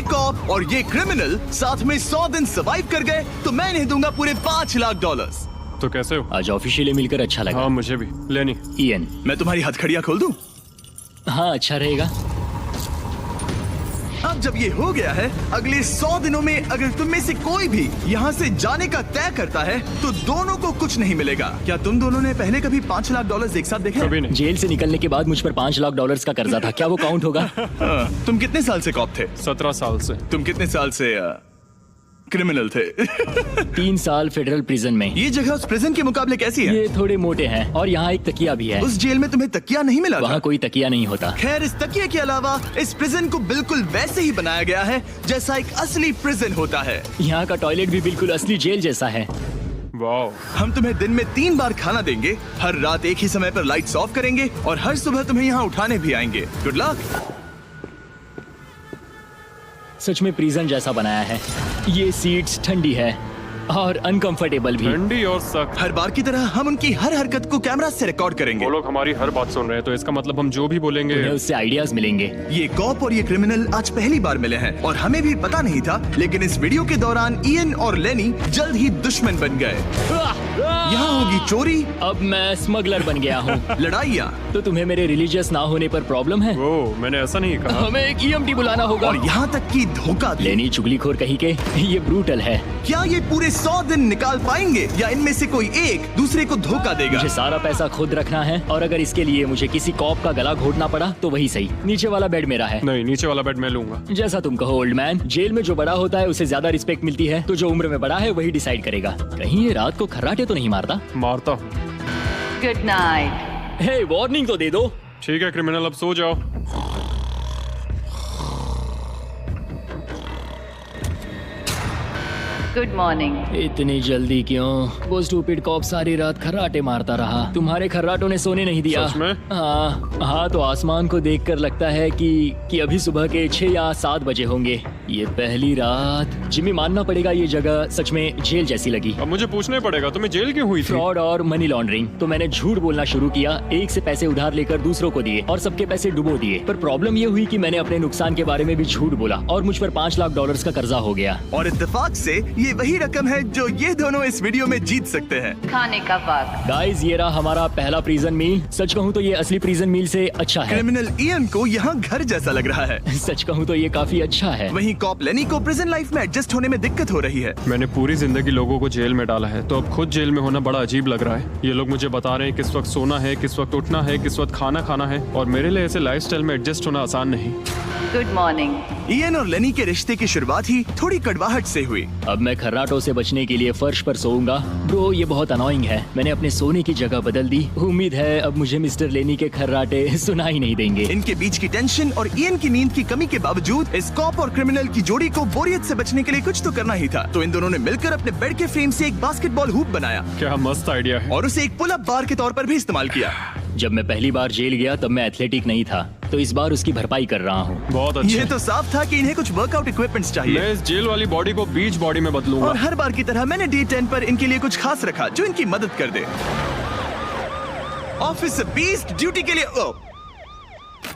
ये कॉप और ये क्रिमिनल साथ में 100 दिन सर्वाइव कर गए तो मैं इन्हें दूंगा पूरे $5 लाख। तो कैसे हो? आज ऑफिशियली मिलकर अच्छा लगा। हाँ मुझे भी। लेनी इयन। मैं तुम्हारी हथकड़ियां खोल दूं? हाँ अच्छा रहेगा। अब जब ये हो गया है, अगले 100 दिनों में अगर तुम में से कोई भी यहाँ से जाने का तय करता है तो दोनों को कुछ नहीं मिलेगा। क्या तुम दोनों ने पहले कभी $5 लाख एक साथ देखे? कभी नहीं। जेल से निकलने के बाद मुझ पर $5 लाख का कर्जा था, क्या वो काउंट होगा? तुम कितने साल से कॉप थे? 17 साल से। तुम कितने साल से क्रिमिनल थे? 3 साल फेडरल प्रिजन में। ये जगह उस प्रिजन के मुकाबले कैसी है? ये थोड़े मोटे हैं और यहाँ एक तकिया भी है। उस जेल में तुम्हें तकिया नहीं मिला था? वहाँ कोई तकिया नहीं होता। खैर, इस तकिए के अलावा इस प्रिजन को बिल्कुल वैसे ही बनाया गया है जैसा एक असली प्रिजन होता है। यहाँ का टॉयलेट भी बिल्कुल असली जेल जैसा है। वाओ। हम तुम्हें दिन में 3 बार खाना देंगे, हर रात एक ही समय पर लाइट्स ऑफ करेंगे और हर सुबह तुम्हें यहाँ उठाने भी आएंगे। Good luck. सच में प्रिजन जैसा बनाया है। ये सीट्स ठंडी है और अनकंफर्टेबल भी। ठंडी और सख्त। हर बार की तरह हम उनकी हर हरकत को कैमरा से रिकॉर्ड करेंगे। वो लोग हमारी हर बात सुन रहे हैं तो इसका मतलब हम जो भी बोलेंगे उन्हें उससे आइडियाज मिलेंगे। ये कॉप और ये क्रिमिनल आज पहली बार मिले हैं और हमें भी पता नहीं था, लेकिन इस वीडियो के दौरान इयन और लेनी जल्द ही दुश्मन बन गए। यहाँ होगी चोरी, अब मैं स्मगलर बन गया हूँ। लड़ाइयाँ। तो तुम्हें मेरे रिलीजियस ना होने पर प्रॉब्लम है? वो मैंने ऐसा नहीं कहा। हमें एक EMT बुलाना होगा। और यहाँ तक कि धोखा भी। लेनी चुगलीखोर कहीं के, ये ब्रूटल है। क्या ये पूरे 100 दिन निकाल पाएंगे या इनमें से कोई एक दूसरे को धोखा देगा? मुझे सारा पैसा खुद रखना है और अगर इसके लिए मुझे किसी कॉप का गला घोटना पड़ा तो वही सही। नीचे वाला बेड मेरा है। नहीं, नीचे वाला बेड मैं लूंगा। जैसा तुम कहो ओल्ड मैन। जेल में जो बड़ा होता है उसे ज्यादा रिस्पेक्ट मिलती है, तो जो उम्र में बड़ा है वही डिसाइड करेगा। कहीं ये रात को खर्राटे तो नहीं मारता? मारता हूँ। Good night. हे, वार्निंग तो दे दो। ठीक है क्रिमिनल, अब सो जाओ। Good morning. इतनी जल्दी क्यों? वो स्टूपिड कॉप सारी रात खर्राटे मारता रहा। तुम्हारे खर्राटों ने सोने नहीं दिया। सच में? हाँ, तो आसमान को देखकर लगता है कि अभी सुबह के 6 या 7 बजे होंगे। ये पहली रात। जिमी, मानना पड़ेगा ये जगह सच में जेल जैसी लगी। अब मुझे पूछना ही पड़ेगा, तुम्हें जेल क्यों हुई थी? फ्रॉड और मनी लॉन्ड्रिंग। तो मैंने झूठ बोलना शुरू किया, एक से पैसे उधार लेकर दूसरों को दिए और सबके पैसे डुबो दिए। पर प्रॉब्लम ये हुई कि मैंने अपने नुकसान के बारे में भी झूठ बोला और मुझ पर $5 लाख का कर्जा हो गया। और इत्तेफाक से ये वही रकम है जो ये दोनों इस वीडियो में जीत सकते हैं। खाने का वक्त। गाइस, ये रहा हमारा पहला प्रिजन मील। सच कहूँ तो ये असली प्रिजन मील से अच्छा है। क्रिमिनल इयन को यहाँ घर जैसा लग रहा है। सच कहूँ तो ये काफी अच्छा है। वहीं कॉप लेनी को प्रिजन लाइफ में एडजस्ट होने में दिक्कत हो रही है। मैंने पूरी जिंदगी लोगों को जेल में डाला है, तो अब खुद जेल में होना बड़ा अजीब लग रहा है। ये लोग मुझे बता रहे हैं किस वक्त सोना है, किस वक्त उठना है, किस वक्त खाना खाना है, और मेरे लिए ऐसे लाइफस्टाइल में एडजस्ट होना आसान नहीं। Good morning. इयन और लेनी के रिश्ते की शुरुआत ही थोड़ी कड़वाहट से हुई। अब मैं खर्राटों से बचने के लिए फर्श पर सोऊंगा। ब्रो, ये बहुत अनोइंग है। मैंने अपने सोने की जगह बदल दी। उम्मीद है अब मुझे मिस्टर लेनी के खर्राटे सुनाई नहीं देंगे। इनके बीच की टेंशन और इयन की नींद की कमी के बावजूद इस कॉप और क्रिमिनल की जोड़ी को बोरियत से बचने के लिए कुछ तो करना ही था। तो इन दोनों ने मिलकर अपने बेड के फ्रेम से एक बास्केटबॉल हूप बनाया क्या मस्त आइडिया है। और उसे एक पुल अप बार के तौर पर भी इस्तेमाल किया। जब मैं पहली बार जेल गया तब मैं एथलेटिक नहीं था, तो इस बार उसकी भरपाई कर रहा हूँ। बहुत अच्छा। ये तो साफ था कि इन्हें कुछ वर्कआउट इक्विपमेंट्स चाहिए। मैं इस जेल वाली बॉडी को बीच बॉडी में बदलूंगा। और हर बार की तरह मैंने D10 पर इनके लिए कुछ खास रखा जो इनकी मदद कर दे। ऑफिसर बीस्ट ड्यूटी के लिए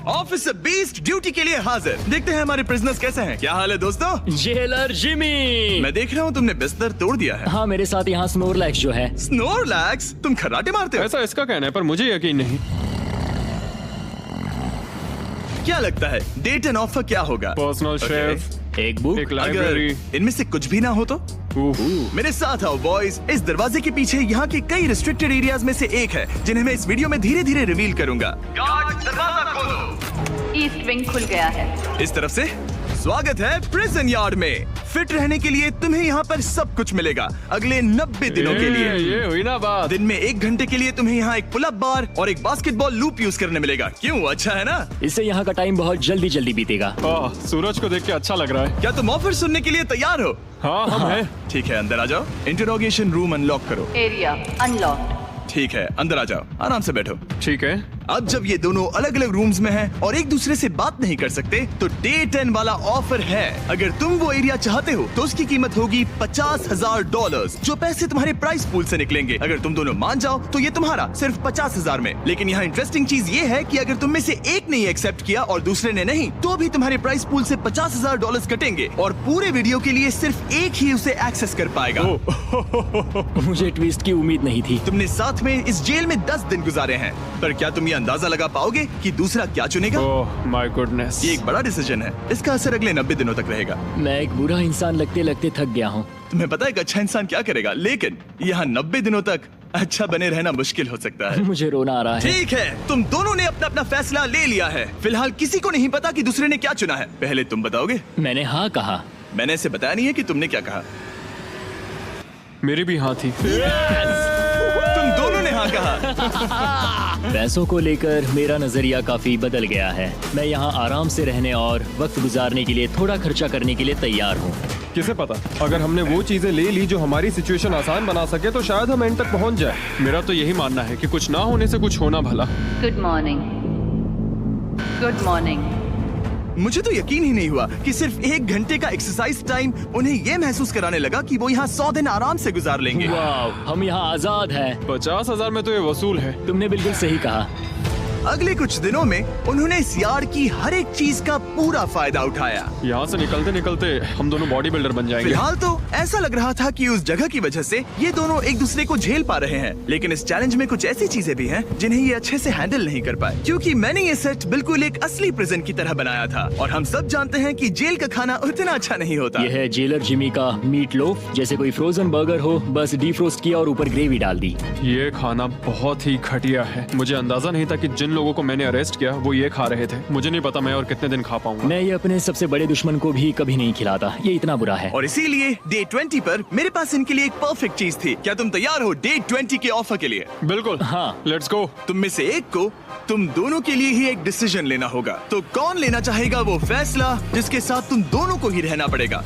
ऑफिसर बीस्ट ड्यूटी के लिए हाजिर। देखते हैं हमारे प्रिजनर्स कैसे हैं। क्या हाल है दोस्तों? Jailer Jimmy. मैं देख रहा हूँ तुमने बिस्तर तोड़ दिया है। हाँ, मेरे साथ यहाँ स्नोरलैक्स जो है। स्नोरलैक्स? तुम खर्राटे मारते हो? ऐसा इसका कहना है, पर मुझे यकीन नहीं। क्या लगता है D10 ऑफर क्या होगा? पर्सनल शेफ, एक बुक, एक लाइब्रेरी। अगर इनमें से कुछ भी ना हो तो? मेरे साथ आओ बॉयज। इस दरवाजे के पीछे यहाँ के कई रिस्ट्रिक्टेड एरियाज में से एक है जिन्हें मैं इस वीडियो में धीरे धीरे रिवील करूंगा। गार्ड, दरवाजा खोलो। ईस्ट विंग खुल गया है। इस तरफ से स्वागत है प्रिजन यार्ड में। फिट रहने के लिए तुम्हें यहाँ पर सब कुछ मिलेगा अगले 90 दिनों के लिए। ये हुई ना बात। दिन में 1 घंटे के लिए तुम्हें यहाँ एक पुल अप बार और एक बास्केटबॉल लूप यूज करने मिलेगा। क्यों, अच्छा है ना? इससे यहाँ का टाइम बहुत जल्दी जल्दी बीतेगा। सूरज को देख के अच्छा लग रहा है। क्या तुम ऑफर सुनने के लिए तैयार हो? हाँ, हम हैं। ठीक है, अंदर आ जाओ। इंटरोगेशन रूम अनलॉक करो। Area unlocked. ठीक है, अंदर आ जाओ। आराम से बैठो। ठीक है। अब जब ये दोनों अलग अलग रूम्स में हैं और एक दूसरे से बात नहीं कर सकते, तो डे 10 वाला ऑफर है। अगर तुम वो एरिया चाहते हो तो उसकी कीमत होगी $50,000, जो पैसे तुम्हारे प्राइस पूल से निकलेंगे। अगर तुम दोनों मान जाओ तो ये तुम्हारा सिर्फ 50,000 में। लेकिन यहाँ इंटरेस्टिंग चीज ये है कि अगर तुम में से एक ने एक्सेप्ट किया और दूसरे ने नहीं, तो भी तुम्हारे प्राइस पूल से $50,000 कटेंगे और पूरे वीडियो के लिए सिर्फ एक ही उसे एक्सेस कर पाएगा। मुझे ट्विस्ट की उम्मीद नहीं थी। तुमने साथ में इस जेल में 10 दिन गुजारे हैं, पर क्या तुम ये अंदाजा लगा पाओगे कि दूसरा क्या चुनेगा? Oh my goodness. ये एक बड़ा डिसीजन है। इसका असर अगले 90 दिनों तक रहेगा। मैं एक बुरा इंसान लगते लगते थक गया हूँ। तुम्हें पता है एक अच्छा इंसान क्या करेगा, लेकिन यहाँ 90 दिनों तक अच्छा बने रहना मुश्किल हो सकता है। मुझे रोना आ रहा है। ठीक है, तुम दोनों ने अपना अपना फैसला ले लिया है। फिलहाल किसी को नहीं पता कि दूसरे ने क्या चुना है। पहले तुम बताओगे? मैंने हाँ कहा। मैंने इसे बताया नहीं है कि तुमने क्या कहा। मेरी भी हाँ थी। तुम दोनों ने हाँ कहा। पैसों को लेकर मेरा नजरिया काफी बदल गया है। मैं यहाँ आराम से रहने और वक्त गुजारने के लिए थोड़ा खर्चा करने के लिए तैयार हूँ। किसे पता, अगर हमने वो चीजें ले ली जो हमारी सिचुएशन आसान बना सके तो शायद हम एंड तक पहुंच जाए। मेरा तो यही मानना है कि कुछ ना होने से कुछ होना भला। Good morning. Good morning. मुझे तो यकीन ही नहीं हुआ कि सिर्फ 1 घंटे का एक्सरसाइज टाइम उन्हें ये महसूस कराने लगा कि वो यहाँ 100 दिन आराम से गुजार लेंगे। वाह, हम यहाँ आजाद हैं। 50,000 में तो ये वसूल है। तुमने बिल्कुल सही कहा। अगले कुछ दिनों में उन्होंने इस यार्ड की हर एक चीज का पूरा फायदा उठाया। यहाँ से निकलते निकलते हम दोनों बॉडी बिल्डर बन जाएंगे। फिलहाल तो ऐसा लग रहा था कि उस जगह की वजह से ये दोनों एक दूसरे को झेल पा रहे हैं, लेकिन इस चैलेंज में कुछ ऐसी चीजें भी हैं जिन्हें ये अच्छे से हैंडल नहीं कर पाए, क्योंकि मैंने ये सेट बिल्कुल एक असली प्रिजन की तरह बनाया था। और हम सब जानते हैं कि जेल का खाना उतना अच्छा नहीं होता। यह है जेलर जिमी का मीट लोफ, जैसे कोई फ्रोजन बर्गर हो, बस डीफ्रोस्ट किया और ऊपर ग्रेवी डाल दी। ये खाना बहुत ही घटिया है। मुझे अंदाजा नहीं था कि जिन लोगों को मैंने अरेस्ट किया वो ये खा रहे थे। मुझे नहीं पता मैं और कितने दिन खा पाऊंगा। मैं ये अपने सबसे बड़े दुश्मन को भी कभी नहीं खिलाता। ये इतना बुरा है। और इसीलिए डे 20 पर मेरे पास इनके लिए एक परफेक्ट चीज थी। क्या तुम तैयार हो डे 20 के ऑफर के लिए? बिल्कुल हाँ। Let's go. तुम में से एक को तुम दोनों के लिए ही एक डिसीजन लेना होगा। तो कौन लेना चाहेगा वो फैसला जिसके साथ तुम दोनों को ही रहना पड़ेगा?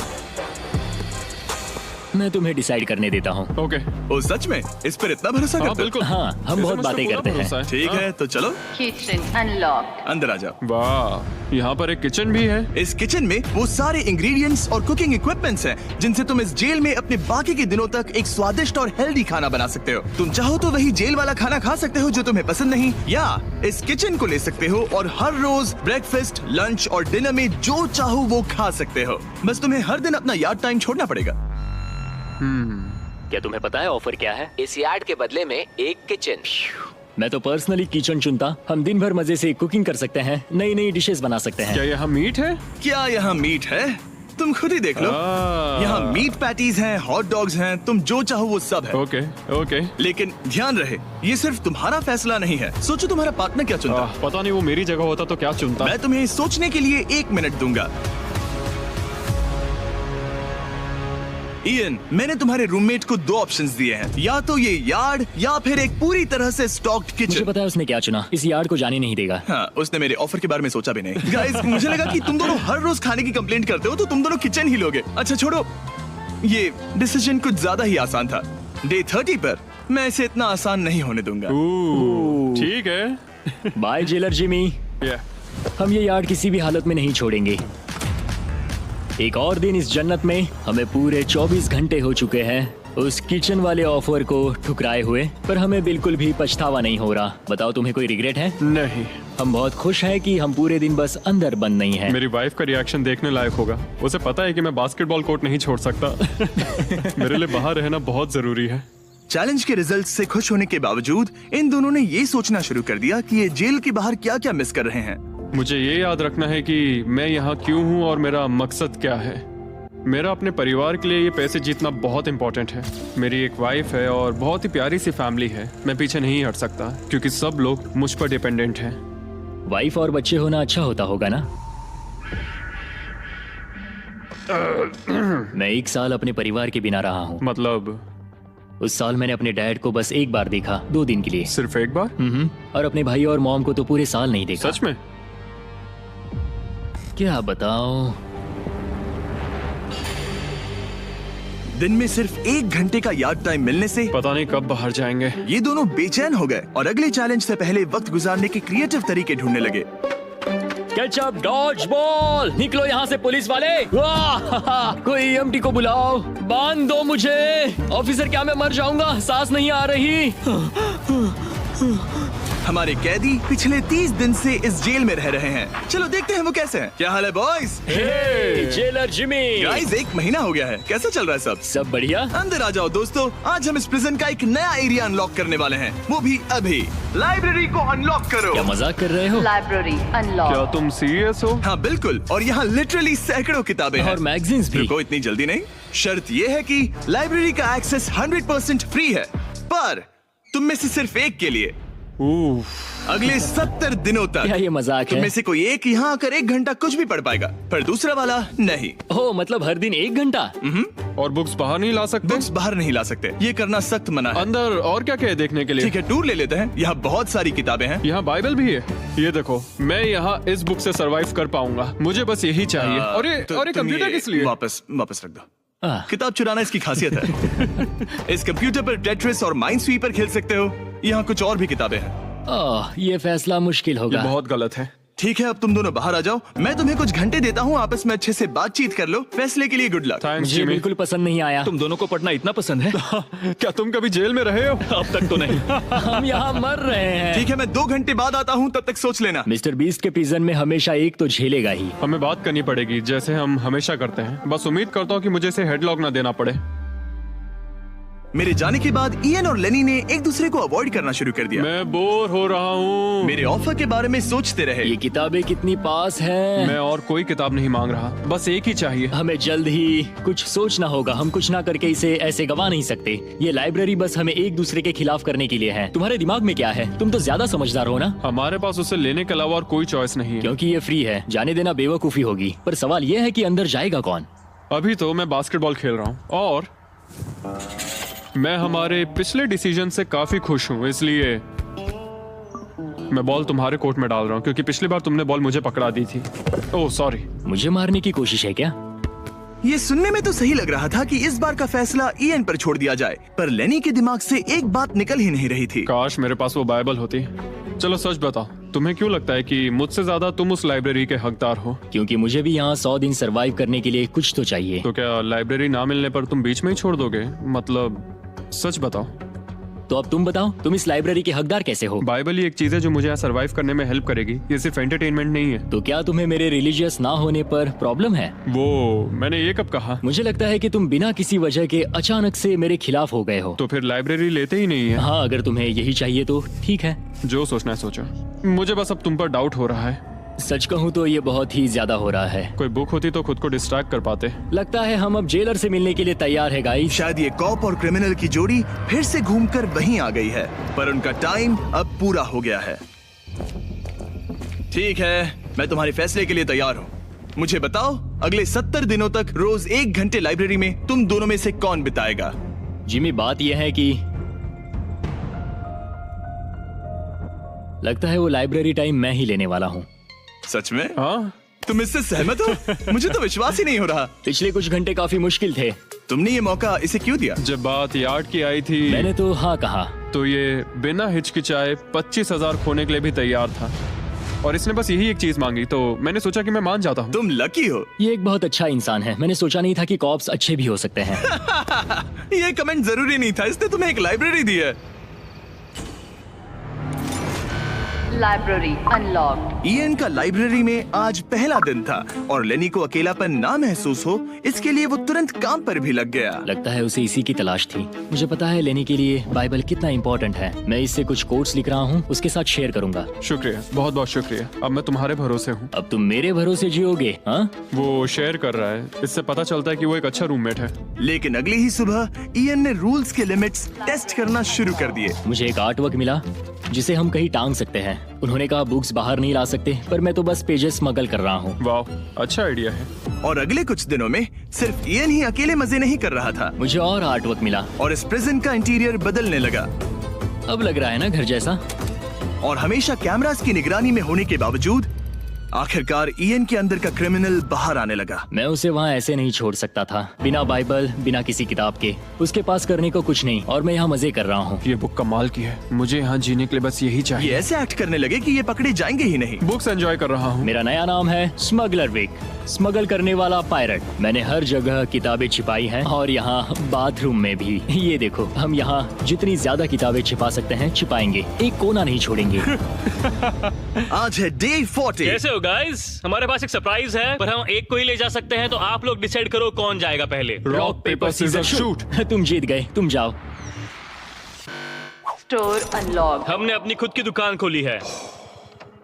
मैं तुम्हें डिसाइड करने देता हूँ। ओके। ओ सच में इस पर इतना भरोसा हाँ करते हो? बिल्कुल। हाँ, हम इसे बहुत मुझ पे बातें पूरा करते हैं। भरोसा है। ठीक है, तो चलो Kitchen unlocked. अंदर आ जाओ। वाह, यहाँ पर एक किचन भी है। इस किचन में वो सारे इंग्रेडिएंट्स और कुकिंग इक्विपमेंट्स हैं जिनसे तुम इस जेल में अपने बाकी के दिनों तक एक स्वादिष्ट और हेल्दी खाना बना सकते हो। तुम चाहो तो वही जेल वाला खाना खा सकते हो जो तुम्हें पसंद नहीं, या इस किचन को ले सकते हो और हर रोज ब्रेकफास्ट, लंच और डिनर में जो चाहो वो खा सकते हो। बस तुम्हें हर दिन अपना यार्ड टाइम छोड़ना पड़ेगा। क्या तुम्हें पता है ऑफर क्या है? इस यार्ड के बदले में एक किचन। मैं तो पर्सनली किचन चुनता। हम दिन भर मजे से कुकिंग कर सकते हैं, नई नई डिशेस बना सकते हैं। क्या यहाँ मीट है? क्या यहाँ मीट है? तुम खुद ही देख लो। यहाँ मीट पैटीज हैं, हॉट डॉग्स हैं, तुम जो चाहो वो सब है। Okay okay. लेकिन ध्यान रहे, ये सिर्फ तुम्हारा फैसला नहीं है। सोचो तुम्हारा पार्टनर क्या चुनता। पता नहीं वो मेरी जगह होता तो क्या चुनता। मैं तुम्हें सोचने के लिए 1 मिनट दूंगा। इयन, मैंने तुम्हारे रूममेट को 2 ऑप्शंस दिए हैं, या तो ये यार्ड या फिर एक पूरी तरह से स्टॉक्ड मुझे किचन। पता है उसने क्या चुना। इस यार्ड को जाने नहीं देगा। हाँ, उसने मेरे ऑफर के बारे में सोचा भी नहीं। गाइस, मुझे लगा कि तुम दोनों हर रोज खाने की कंप्लेंट करते हो तो तुम दोनों किचन ही लोगे। अच्छा छोड़ो, ये डिसीजन कुछ ज्यादा ही आसान था। डे 30 पर मैं इसे इतना आसान नहीं होने दूंगा। ठीक है। Bye jailer Jimmy. हम ये यार्ड किसी भी हालत में नहीं छोड़ेंगे। एक और दिन इस जन्नत में। हमें पूरे 24 घंटे हो चुके हैं उस किचन वाले ऑफर को ठुकराए हुए, पर हमें बिल्कुल भी पछतावा नहीं हो रहा। बताओ, तुम्हें कोई रिग्रेट है? नहीं। हम बहुत खुश हैं कि हम पूरे दिन बस अंदर बंद नहीं हैं। मेरी वाइफ का रिएक्शन देखने लायक होगा। उसे पता है कि मैं बास्केटबॉल कोर्ट नहीं छोड़ सकता। मेरे लिए बाहर रहना बहुत जरूरी है। चैलेंज के रिजल्ट से खुश होने के बावजूद इन दोनों ने ये सोचना शुरू कर दिया कि ये जेल के बाहर क्या क्या मिस कर रहे हैं। मुझे ये याद रखना है कि मैं यहाँ क्यों हूँ और मेरा मकसद क्या है। मेरा अपने परिवार के लिए ये पैसे जीतना बहुत इंपॉर्टेंट है। मेरी एक वाइफ है और बहुत ही प्यारी सी फैमिली है। मैं पीछे नहीं हट सकता क्योंकि सब लोग मुझ पर डिपेंडेंट हैं। वाइफ और बच्चे होना अच्छा होता होगा ना? मैं 1 साल अपने परिवार के बिना रहा हूँ। मतलब? उस साल मैंने अपने डैड को बस 1 बार देखा, 2 दिन के लिए। सिर्फ एक बार? और अपने भाई और मॉम को तो पूरे साल नहीं देखा। सच में? क्या बताओ। दिन में सिर्फ 1 घंटे का यार्ड टाइम मिलने से पता नहीं कब बाहर जाएंगे। ये दोनों बेचैन हो गए और अगले चैलेंज से पहले वक्त गुजारने के क्रिएटिव तरीके ढूंढने लगे। केचप डॉज बॉल, निकलो यहाँ से पुलिस वाले। वाह, कोई ईएमटी को बुलाओ, बांध दो मुझे। ऑफिसर, क्या मैं मर जाऊंगा? सांस नहीं आ रही। हमारे कैदी पिछले 30 दिन से इस जेल में रह रहे हैं। चलो देखते हैं वो कैसे हैं। क्या हाल है बॉयज? Jailer Jimmy. गाइस, 1 महीना हो गया है, कैसा चल रहा है सब? सब बढ़िया। अंदर आ जाओ दोस्तों, आज हम इस प्रिजन का एक नया एरिया अनलॉक करने वाले हैं, वो भी अभी। लाइब्रेरी को अनलॉक करो। क्या मजाक कर रहे हो? Library क्या unlocked. तुम सीरियस हो? हाँ बिल्कुल, और यहाँ लिटरली सैकड़ों किताबें हैं। और मैगजीन्स भी। रुको, इतनी जल्दी नहीं। शर्त ये है कि लाइब्रेरी का एक्सेस 100% फ्री है, पर तुम में से सिर्फ एक के लिए अगले 70 दिनों तक। क्या ये मजाक तुम है? में से कोई एक यहाँ आकर 1 घंटा कुछ भी पढ़ पाएगा, पर दूसरा वाला नहीं। ओह, मतलब हर दिन 1 घंटा? और बुक्स बाहर नहीं ला सकते? बुक्स बाहर नहीं ला सकते, ये करना सख्त मना है। अंदर और क्या क्या है देखने के लिए? ठीक है, टूर ले लेते हैं। यहाँ बहुत सारी किताबें हैं। यहाँ बाइबल भी है। ये देखो, मैं यहाँ इस बुक से सरवाइव कर पाऊंगा, मुझे बस यही चाहिए। और ये तुम कंप्यूटर ये किस लिए? वापस रख दो। आह, किताब चुराना इसकी खासियत है। इस कंप्यूटर पर टेट्रिस और माइंड स्वीपर खेल सकते हो। यहाँ कुछ और भी किताबें हैं। ओह, ये फैसला मुश्किल ये होगा। बहुत गलत है। ठीक है, अब तुम दोनों बाहर आ जाओ। मैं तुम्हें कुछ घंटे देता हूँ, आपस में अच्छे से बातचीत कर लो। फैसले के लिए गुड लक। थैंक्स मुझे जिमी। बिल्कुल पसंद नहीं आया। तुम दोनों को पढ़ना इतना पसंद है? क्या तुम कभी जेल में रहे हो? अब तक तो नहीं। हम यहाँ मर रहे हैं। ठीक है, मैं 2 घंटे बाद आता हूँ, तब तक सोच लेना। मिस्टर बीस्ट के प्रिजन में हमेशा एक तो झेलेगा ही। हमें बात करनी पड़ेगी, जैसे हम हमेशा करते हैं। बस उम्मीद करता हूँ कि मुझे इसे हेडलॉक ना देना पड़े। मेरे जाने के बाद इयन और लेनी ने एक दूसरे को अवॉइड करना शुरू कर दिया। मैं बोर हो रहा हूँ। मेरे ऑफर के बारे में सोचते रहे। ये किताबें कितनी पास हैं। मैं और कोई किताब नहीं मांग रहा, बस एक ही चाहिए। हमें जल्द ही कुछ सोचना होगा। हम कुछ ना करके इसे ऐसे गवा नहीं सकते। ये लाइब्रेरी बस हमें एक दूसरे के खिलाफ करने के लिए है। तुम्हारे दिमाग में क्या है? तुम तो ज्यादा समझदार हो ना। हमारे पास उसे लेने के अलावा और कोई चॉइस नहीं है। क्योंकि ये फ्री है, जाने देना बेवकूफी होगी। पर सवाल ये है कि अंदर जाएगा कौन? अभी तो मैं बास्केटबॉल खेल रहा हूँ और मैं हमारे पिछले डिसीजन से काफी खुश हूँ, इसलिए मैं बॉल तुम्हारे कोर्ट में डाल रहा हूँ, क्योंकि पिछली बार तुमने बॉल मुझे पकड़ा दी थी। Oh sorry. मुझे मारने की कोशिश है क्या? ये सुनने में तो सही लग रहा था कि इस बार का फैसला इयन पर छोड़ दिया जाए, पर लेनी के दिमाग से एक बात निकल ही नहीं रही थी। काश मेरे पास वो बाइबल होती। चलो सच बताओ, तुम्हें क्यों लगता है कि मुझसे ज्यादा तुम उस लाइब्रेरी के हकदार हो? क्योंकि मुझे भी यहाँ 100 दिन सरवाइव करने के लिए कुछ तो चाहिए। तो क्या लाइब्रेरी ना मिलने पर तुम बीच में ही छोड़ दोगे? मतलब सच बताओ। तो अब तुम बताओ, तुम इस लाइब्रेरी के हकदार कैसे हो? बाइबल ही एक चीज है जो मुझे यहाँ सरवाइव करने में हेल्प करेगी। ये सिर्फ एंटरटेनमेंट नहीं है। तो क्या तुम्हें मेरे रिलीजियस ना होने पर प्रॉब्लम है? वो मैंने ये कब कहा? मुझे लगता है कि तुम बिना किसी वजह के अचानक से मेरे खिलाफ हो गए हो। तो फिर लाइब्रेरी लेते ही नहीं है। हाँ, अगर तुम्हें यही चाहिए तो ठीक है। जो सोचना है सोचो, मुझे बस अब तुम पर डाउट हो रहा है। सच कहूँ तो ये बहुत ही ज्यादा हो रहा है। कोई बुक होती तो खुद को डिस्ट्रैक्ट कर पाते। लगता है हम अब जेलर से मिलने के लिए तैयार है गाइस। शायद ये कॉप और क्रिमिनल की जोड़ी फिर से घूमकर वहीं आ गई है, पर उनका टाइम अब पूरा हो गया है। ठीक है, मैं तुम्हारे फैसले के लिए तैयार हूँ। मुझे बताओ, अगले 70 दिनों तक रोज 1 घंटे लाइब्रेरी में तुम दोनों में से कौन बिताएगा? जिमी, बात यह है कि लगता है वो लाइब्रेरी टाइम मैं ही लेने वाला हूँ। सच में? हाँ, तुम इससे सहमत हो? मुझे तो विश्वास ही नहीं हो रहा। पिछले कुछ घंटे काफी मुश्किल थे। तुमने ये मौका इसे क्यों दिया? जब बात यार्ड की आई थी मैंने तो हाँ कहा। तो ये बिना हिचकिचाए 25,000 खोने के लिए भी तैयार था, और इसने बस यही एक चीज मांगी, तो मैंने सोचा कि मैं मान जाता हूँ। तुम लकी हो। ये एक बहुत अच्छा इंसान है। मैंने सोचा नहीं था कि कॉप्स अच्छे भी हो सकते हैं। ये कमेंट जरूरी नहीं था, इसने तुम्हें एक लाइब्रेरी दी है। Library unlocked. इयन का लाइब्रेरी में आज पहला दिन था और लेनी को अकेलापन ना महसूस हो, इसके लिए वो तुरंत काम पर भी लग गया। लगता है उसे इसी की तलाश थी। मुझे पता है लेनी के लिए बाइबल कितना इम्पोर्टेंट है। मैं इससे कुछ कोट्स लिख रहा हूँ, उसके साथ शेयर करूंगा। शुक्रिया, बहुत बहुत शुक्रिया। अब मैं तुम्हारे भरोसे हूँ। अब तुम मेरे भरोसे जियोगे? हाँ, वो शेयर कर रहा है, इससे पता चलता है कि वो एक अच्छा रूममेट है। लेकिन अगली ही सुबह इयन ने रूल्स के लिमिट्स टेस्ट करना शुरू कर दिए। मुझे एक आर्ट वर्क मिला जिसे हम कहीं टांग सकते हैं। उन्होंने कहा बुक्स बाहर नहीं ला सकते, पर मैं तो बस पेजेस स्मगल कर रहा हूँ। वाह, अच्छा आइडिया है। और अगले कुछ दिनों में सिर्फ इयन ही अकेले मजे नहीं कर रहा था, मुझे और आर्ट वर्क मिला और इस प्रिजन का इंटीरियर बदलने लगा। अब लग रहा है ना घर जैसा। और हमेशा कैमरास की निगरानी में होने के बावजूद आखिरकार ईएन के अंदर का क्रिमिनल बाहर आने लगा। मैं उसे वहाँ ऐसे नहीं छोड़ सकता था, बिना बाइबल, बिना किसी किताब के। उसके पास करने को कुछ नहीं, और मैं यहाँ मजे कर रहा हूँ। ये बुक कमाल की है, मुझे यहाँ जीने के लिए बस यही ये चाहिए। ऐसे एक्ट करने लगे कि ये पकड़े जाएंगे ही नहीं। बुक्स एंजॉय कर रहा हूँ। मेरा नया नाम है स्मगलर विक, स्मगल करने वाला पायरट। मैंने हर जगह किताबें छिपाई हैं, और यहाँ बाथरूम में भी। ये देखो, हम यहाँ जितनी ज्यादा किताबें छिपा सकते हैं छिपाएंगे, एक कोना नहीं छोड़ेंगे। आज है डे 40। कैसे हो गाइस? हमारे पास एक सरप्राइज है, पर हम एक को ही ले जा सकते हैं, तो आप लोग डिसाइड करो कौन जाएगा पहले। Rock paper scissor shoot. तुम जीत गए, तुम जाओ। Store unlocked. हमने अपनी खुद की दुकान खोली है,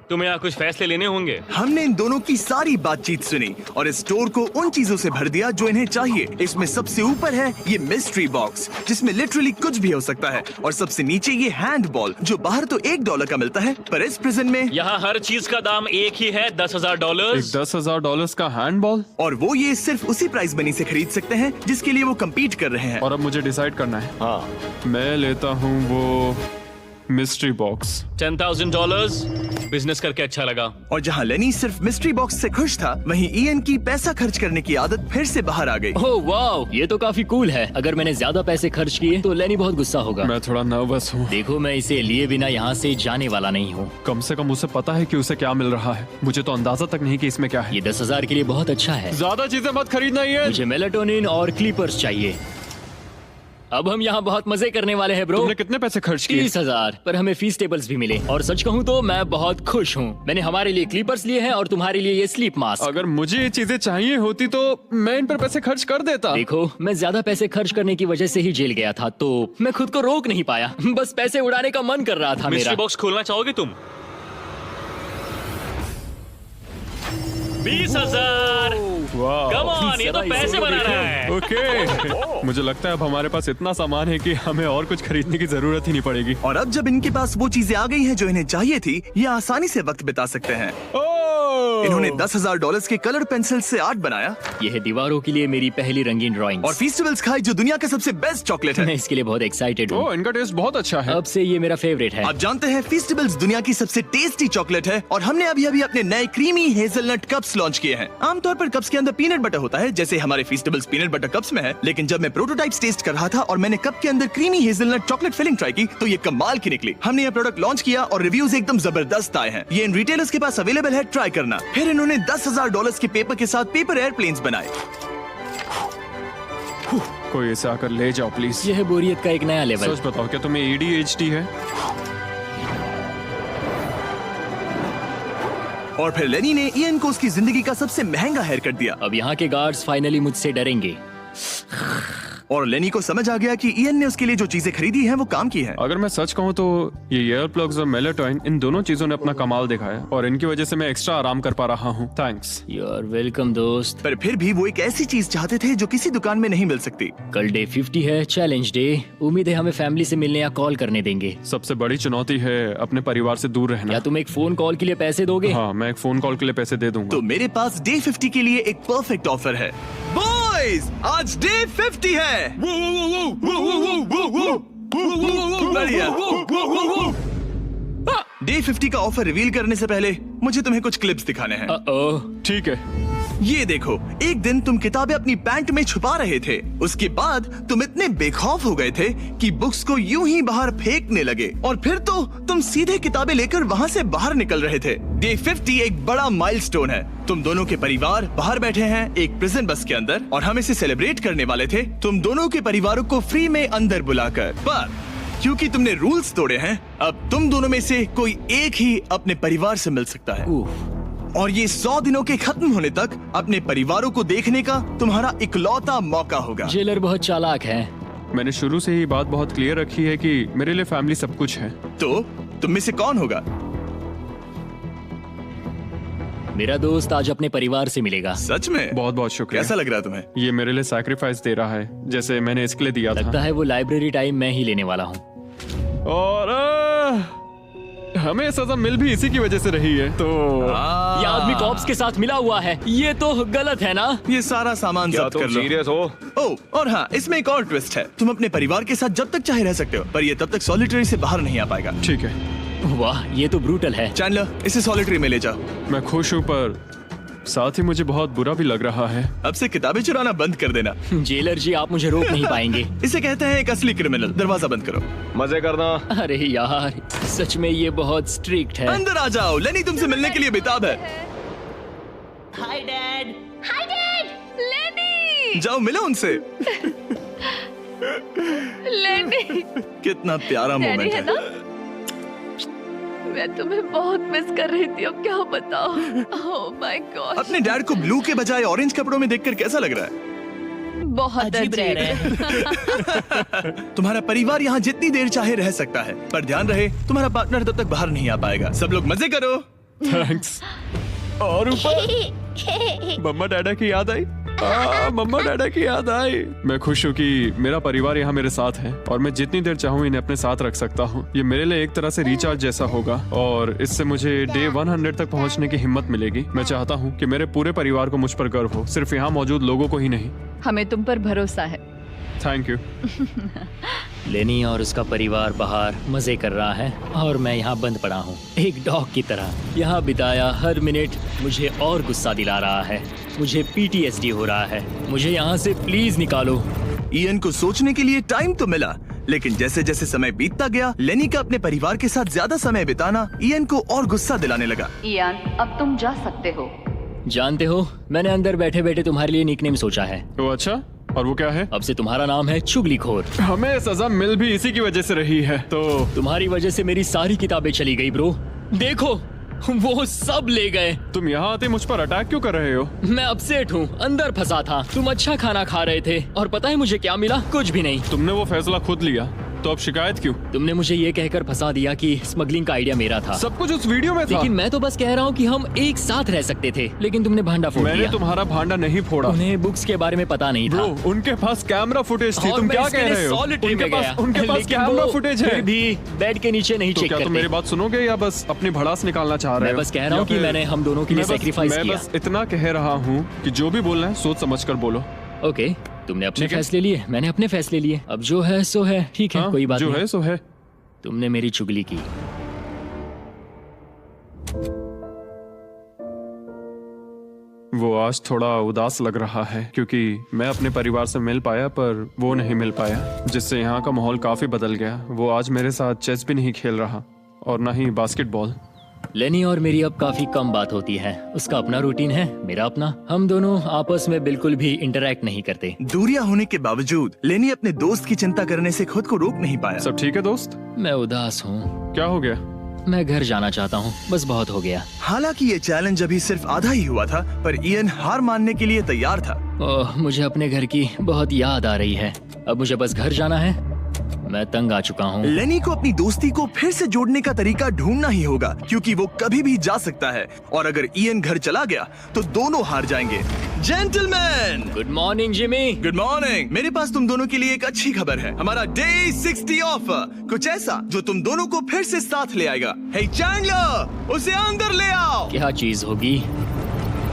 तुम्हें यहाँ कुछ फैसले लेने होंगे। हमने इन दोनों की सारी बातचीत सुनी और इस स्टोर को उन चीजों से भर दिया जो इन्हें चाहिए। इसमें सबसे ऊपर है ये मिस्ट्री बॉक्स, जिसमें लिटरली कुछ भी हो सकता है, और सबसे नीचे ये हैंड बॉल, जो बाहर तो $1 का मिलता है, पर इस प्रिजन में यहाँ हर चीज का दाम एक ही है, $10,000। एक $10,000 का हैंडबॉल। और वो ये सिर्फ उसी प्राइस मनी से खरीद सकते हैं जिसके लिए वो कम्पीट कर रहे हैं। और अब मुझे डिसाइड करना है। हाँ, मैं लेता हूँ वो मिस्ट्री बॉक्स। $10,000। बिजनेस करके अच्छा लगा। और जहाँ लेनी सिर्फ मिस्ट्री बॉक्स से खुश था, वहीं ईएन की पैसा खर्च करने की आदत फिर से बाहर आ गई। ओह वाओ, ये तो काफी कूल है। अगर मैंने ज्यादा पैसे खर्च किए तो लेनी बहुत गुस्सा होगा। मैं थोड़ा नर्वस हूँ। देखो, मैं इसे लिए बिना यहाँ से जाने वाला नहीं हूँ। कम से कम उसे पता है कि उसे क्या मिल रहा है। मुझे तो अंदाजा तक नहीं कि इसमें क्या है। ये 10,000 के लिए बहुत अच्छा है। ज्यादा चीजें मत खरीदना ये। मुझे मेलाटोनिन और क्लीपर्स चाहिए। अब हम यहाँ बहुत मजे करने वाले हैं ब्रो। तुमने कितने पैसे खर्च किए? 30,000, पर हमें फीस टेबल्स भी मिले, और सच कहूँ तो मैं बहुत खुश हूँ। मैंने हमारे लिए क्लीपर्स लिए हैं और तुम्हारे लिए ये स्लीप मास्क। अगर मुझे ये चीजें चाहिए होती तो मैं इन पर पैसे खर्च कर देता। देखो, मैं ज्यादा पैसे खर्च करने की वजह से ही जेल गया था, तो मैं खुद को रोक नहीं पाया। बस पैसे उड़ाने का मन कर रहा था मिस्ट्री मेरा। बॉक्स खोलना चाहोगे तुम? 20,000। वाह। कम ऑन, ये तो पैसे बना रहा है। ओके। मुझे लगता है अब हमारे पास इतना सामान है कि हमें और कुछ खरीदने की जरूरत ही नहीं पड़ेगी। और अब जब इनके पास वो चीजें आ गई हैं जो इन्हें चाहिए थी, ये आसानी से वक्त बिता सकते हैं। इन्होंने $10,000 के कलर पेंसिल से आर्ट बनाया यह है दीवारों के लिए मेरी पहली रंगीन ड्राइंग। और फेस्टिवल्स खाई जो दुनिया का सबसे बेस्ट चॉकलेट है। मैं इसके लिए बहुत एक्साइटेड हूँ। ओह, इनका टेस्ट बहुत अच्छा है। अब से ये मेरा फेवरेट है। आप जानते हैं फेस्टिवल्स दुनिया की सबसे टेस्टी चॉकलेट है, और हमने अभी अभी अपने नए क्रीमी हेजलनट कप्स लॉन्च किए हैं। आमतौर पर कप्स के अंदर पीनट बटर होता है, जैसे हमारे फेस्टिवल्स पीनट बटर कप्स में है, लेकिन जब मैं प्रोटोटाइप्स टेस्ट कर रहा था और मैंने कप के अंदर creamy hazelnut chocolate filling try की, तो ये कमाल की निकली। हमने ये प्रोडक्ट लॉन्च किया और रिव्यूज एकदम जबरदस्त आए हैं। ये इन रिटेलर्स के पास अवेलेबल है, ट्राई करना। फिर इन्होंने $10,000 के पेपर के साथ पेपर एयरप्लेन्स बनाए। कोई इसे आकर ले जाओ प्लीज। यह है बोरियत का एक नया लेवल। सच बताओ, क्या तुम्हें ADHD है? और फिर लेनी ने ईएन को उसकी जिंदगी का सबसे महंगा हेयर कट दिया। अब यहाँ के गार्ड्स फाइनली मुझसे डरेंगे। और लेनी को समझ आ गया कि ईएन ने उसके लिए जो चीजें खरीदी हैं वो काम की हैं। अगर मैं सच कहूँ तो ये ईयर प्लग्स और मेलाटोनिन, इन दोनों चीजों ने अपना कमाल दिखाया, और इनकी वजह से मैं एक्स्ट्रा आराम कर पा रहा हूँ। थैंक्स। यू आर वेलकम दोस्त। पर फिर भी वो एक ऐसी चीज चाहते थे जो किसी दुकान में नहीं मिल सकती। कल डे 50 है, चैलेंज डे। उम्मीद है हमें फैमिली से मिलने या कॉल करने देंगे। सबसे बड़ी चुनौती है अपने परिवार से दूर रहना। क्या तुम एक फोन कॉल के लिए पैसे दोगे? हाँ, मैं एक फोन कॉल के लिए पैसे दे दूंगा। तो मेरे पास डे 50 के लिए एक परफेक्ट ऑफर है। बॉयज, आज डे 50 है। बढ़िया। डे 50 का ऑफर रिवील करने से पहले मुझे तुम्हें कुछ क्लिप्स दिखाने हैं। ओह, ठीक है। ये देखो, एक दिन तुम किताबें अपनी पैंट में छुपा रहे थे, उसके बाद तुम इतने बेखौफ हो गए थे कि बुक्स को यूं ही बाहर फेंकने लगे, और फिर तो तुम सीधे किताबें लेकर वहाँ से बाहर निकल रहे थे। डे 50 एक बड़ा माइलस्टोन है। तुम दोनों के परिवार बाहर बैठे हैं एक प्रिजन बस के अंदर, और हम इसे सेलिब्रेट करने वाले थे तुम दोनों के परिवारों को फ्री में अंदर बुलाकर। पर क्योंकि तुमने रूल्स तोड़े हैं, अब तुम दोनों में से कोई एक ही अपने परिवार से मिल सकता है। और ये 100 दिनों के खत्म होने तक अपने परिवारों को देखने का तुम्हारा इकलौता मौका होगा। जेलर बहुत चालाक है। मैंने शुरू से ही बात बहुत क्लियर रखी है कि मेरे लिए फैमिली सब कुछ है। तो तुम में से कौन होगा? मेरा दोस्त आज अपने परिवार से मिलेगा। सच में? बहुत बहुत शुक्रिया। कैसा लग रहा है तुम्हें? ये मेरे लिए सैक्रिफाइस दे रहा है, जैसे मैंने इसके लिए दिया लगता था। है वो लाइब्रेरी टाइम मैं ही लेने वाला हूँ। और हमें सजा मिल भी इसी की वजह से रही है। तो ये आदमी कॉप्स के साथ मिला हुआ है, ये तो गलत है ना? ये सारा सामान जब्त कर लो। सीरियस हो? ओह, और हाँ, इसमें एक और ट्विस्ट है। तुम अपने परिवार के साथ जब तक चाहे रह सकते हो, पर ये तब तक सॉलिटरी से बाहर नहीं आ पाएगा। ठीक है। वाह, ये तो ब्रूटल है। चैंडलर, इसे सॉलिटरी में ले जाओ। मैं खुश हूँ पर साथ ही मुझे बहुत बुरा भी लग रहा है। अब से किताबें चुराना बंद कर देना। जेलर जी, आप मुझे रोक नहीं पाएंगे। इसे कहते हैं एक असली क्रिमिनल। दरवाजा बंद करो। मजे करना। अरे यार, सच में ये बहुत स्ट्रिक्ट है। अंदर आ जाओ, लेनी तुमसे मिलने के लिए बेताब है। हाय डैड, लेनी। जाओ मिलो उनसे। लेनी, कितना प्यारा डैडी मोमेंट है है। ना? मैं तुम्हें बहुत मिस कर रही थी, अब क्या बताओ। ओह माय गॉड, अपने डैड को ब्लू के बजाय ऑरेंज कपड़ों में देखकर कैसा लग रहा है? बहुत अजीब रह अजीब। रहे हैं। तुम्हारा परिवार यहाँ जितनी देर चाहे रह सकता है, पर ध्यान रहे तुम्हारा पार्टनर तब तक बाहर नहीं आ पाएगा। सब लोग मजे करो। थैंक्स। और ऊपर मम्मा डैडा की याद आई। मम्मा डैडा की याद आई। मैं खुश हूँ कि मेरा परिवार यहाँ मेरे साथ है और मैं जितनी देर चाहूँ इन्हें अपने साथ रख सकता हूँ। ये मेरे लिए एक तरह से रिचार्ज जैसा होगा और इससे मुझे डे 100 तक पहुँचने की हिम्मत मिलेगी। मैं चाहता हूँ कि मेरे पूरे परिवार को मुझ पर गर्व हो, सिर्फ यहाँ मौजूद लोगों को ही नहीं। हमें तुम पर भरोसा है। Thank you. लेनी और उसका परिवार बाहर मजे कर रहा है और मैं यहाँ बंद पड़ा हूँ, एक डॉग की तरह। यहाँ बिताया हर मिनट मुझे और गुस्सा दिला रहा है। मुझे PTSD हो रहा है। मुझे यहाँ से प्लीज निकालो। इयन को सोचने के लिए टाइम तो मिला, लेकिन जैसे जैसे समय बीतता गया, लेनी का अपने परिवार के साथ ज्यादा समय बिताना इयन को और गुस्सा दिलाने लगा। इयान, अब तुम जा सकते हो। जानते हो, मैंने अंदर बैठे बैठे तुम्हारे लिए निकनेम सोचा है। तो अच्छा, और वो क्या है? अब से तुम्हारा नाम है चुगलीखोर। हमें सजा मिल भी इसी की वजह से रही है। तो तुम्हारी वजह से मेरी सारी किताबें चली गई ब्रो। देखो, वो सब ले गए। तुम यहाँ आते मुझ पर अटैक क्यों कर रहे हो? मैं अपसेट हूँ, अंदर फंसा था। तुम अच्छा खाना खा रहे थे और पता है मुझे क्या मिला? कुछ भी नहीं। तुमने वो फैसला खुद लिया, तो अब शिकायत क्यों? तुमने मुझे ये कहकर फंसा दिया कि स्मगलिंग का आइडिया मेरा था। सब कुछ उस वीडियो में था। लेकिन मैं तो बस कह रहा हूँ कि हम एक साथ रह सकते थे, लेकिन तुमने भांडा फोड़ मैंने दिया। तुम्हारा भांडा नहीं फोड़ा। उन्हें बुक्स के बारे में पता नहीं था। ब्रो, उनके पास कैमरा फुटेज थी। और तुम मैं क्या इसके कह लिए रहे हो? solitary में गया। उनके पास लेकिन कैमरा वो फुटेज है। फिर भी बेड के नीचे नहीं तो चेक क्या तुम करते। मेरी बात सुनोगे या बस अपनी भड़ास निकालना चाह रहे हो? मैं बस कह रहा हूँ या कि फिर- मैंने हम दोनों के लिए सेक्रीफाइस मैं किया। बस इतना कह रहा हूँ कि जो भी बोलना है सोच समझ कर बोलो। ओके, तुमने अपने ठीक है। फैसले लिए, मैंने अपने फैसले लिए। अब जो है सो है, ठीक है, हाँ, कोई बात जो नहीं। है सो है। तुमने मेरी चुगली की। वो आज थोड़ा उदास लग रहा है क्योंकि मैं अपने परिवार से मिल पाया पर वो नहीं मिल पाया, जिससे यहाँ का माहौल काफी बदल गया। वो आज मेरे साथ चेस भी नहीं खेल रहा और ना ही बास्केटबॉल। लेनी और मेरी अब काफी कम बात होती है। उसका अपना रूटीन है, मेरा अपना। हम दोनों आपस में बिल्कुल भी इंटरैक्ट नहीं करते। दूरियां होने के बावजूद लेनी अपने दोस्त की चिंता करने से खुद को रोक नहीं पाया। सब ठीक है दोस्त? मैं उदास हूँ। क्या हो गया? मैं घर जाना चाहता हूँ, बस बहुत हो गया। हालांकि ये चैलेंज अभी सिर्फ आधा ही हुआ था, पर इयन हार मानने के लिए तैयार था। ओह, मुझे अपने घर की बहुत याद आ रही है। अब मुझे बस घर जाना है। मैं तंग आ चुका हूँ। लेनी को अपनी दोस्ती को फिर से जोड़ने का तरीका ढूंढना ही होगा, क्योंकि वो कभी भी जा सकता है और अगर इयन घर चला गया तो दोनों हार जाएंगे। Gentleman, good morning Jimmy. Good morning. मेरे पास तुम दोनों के लिए एक अच्छी खबर है। हमारा डे 60 ऑफर, कुछ ऐसा जो तुम दोनों को फिर से साथ ले आएगा। हे चैंडलर, उसे अंदर ले आओ। क्या चीज होगी?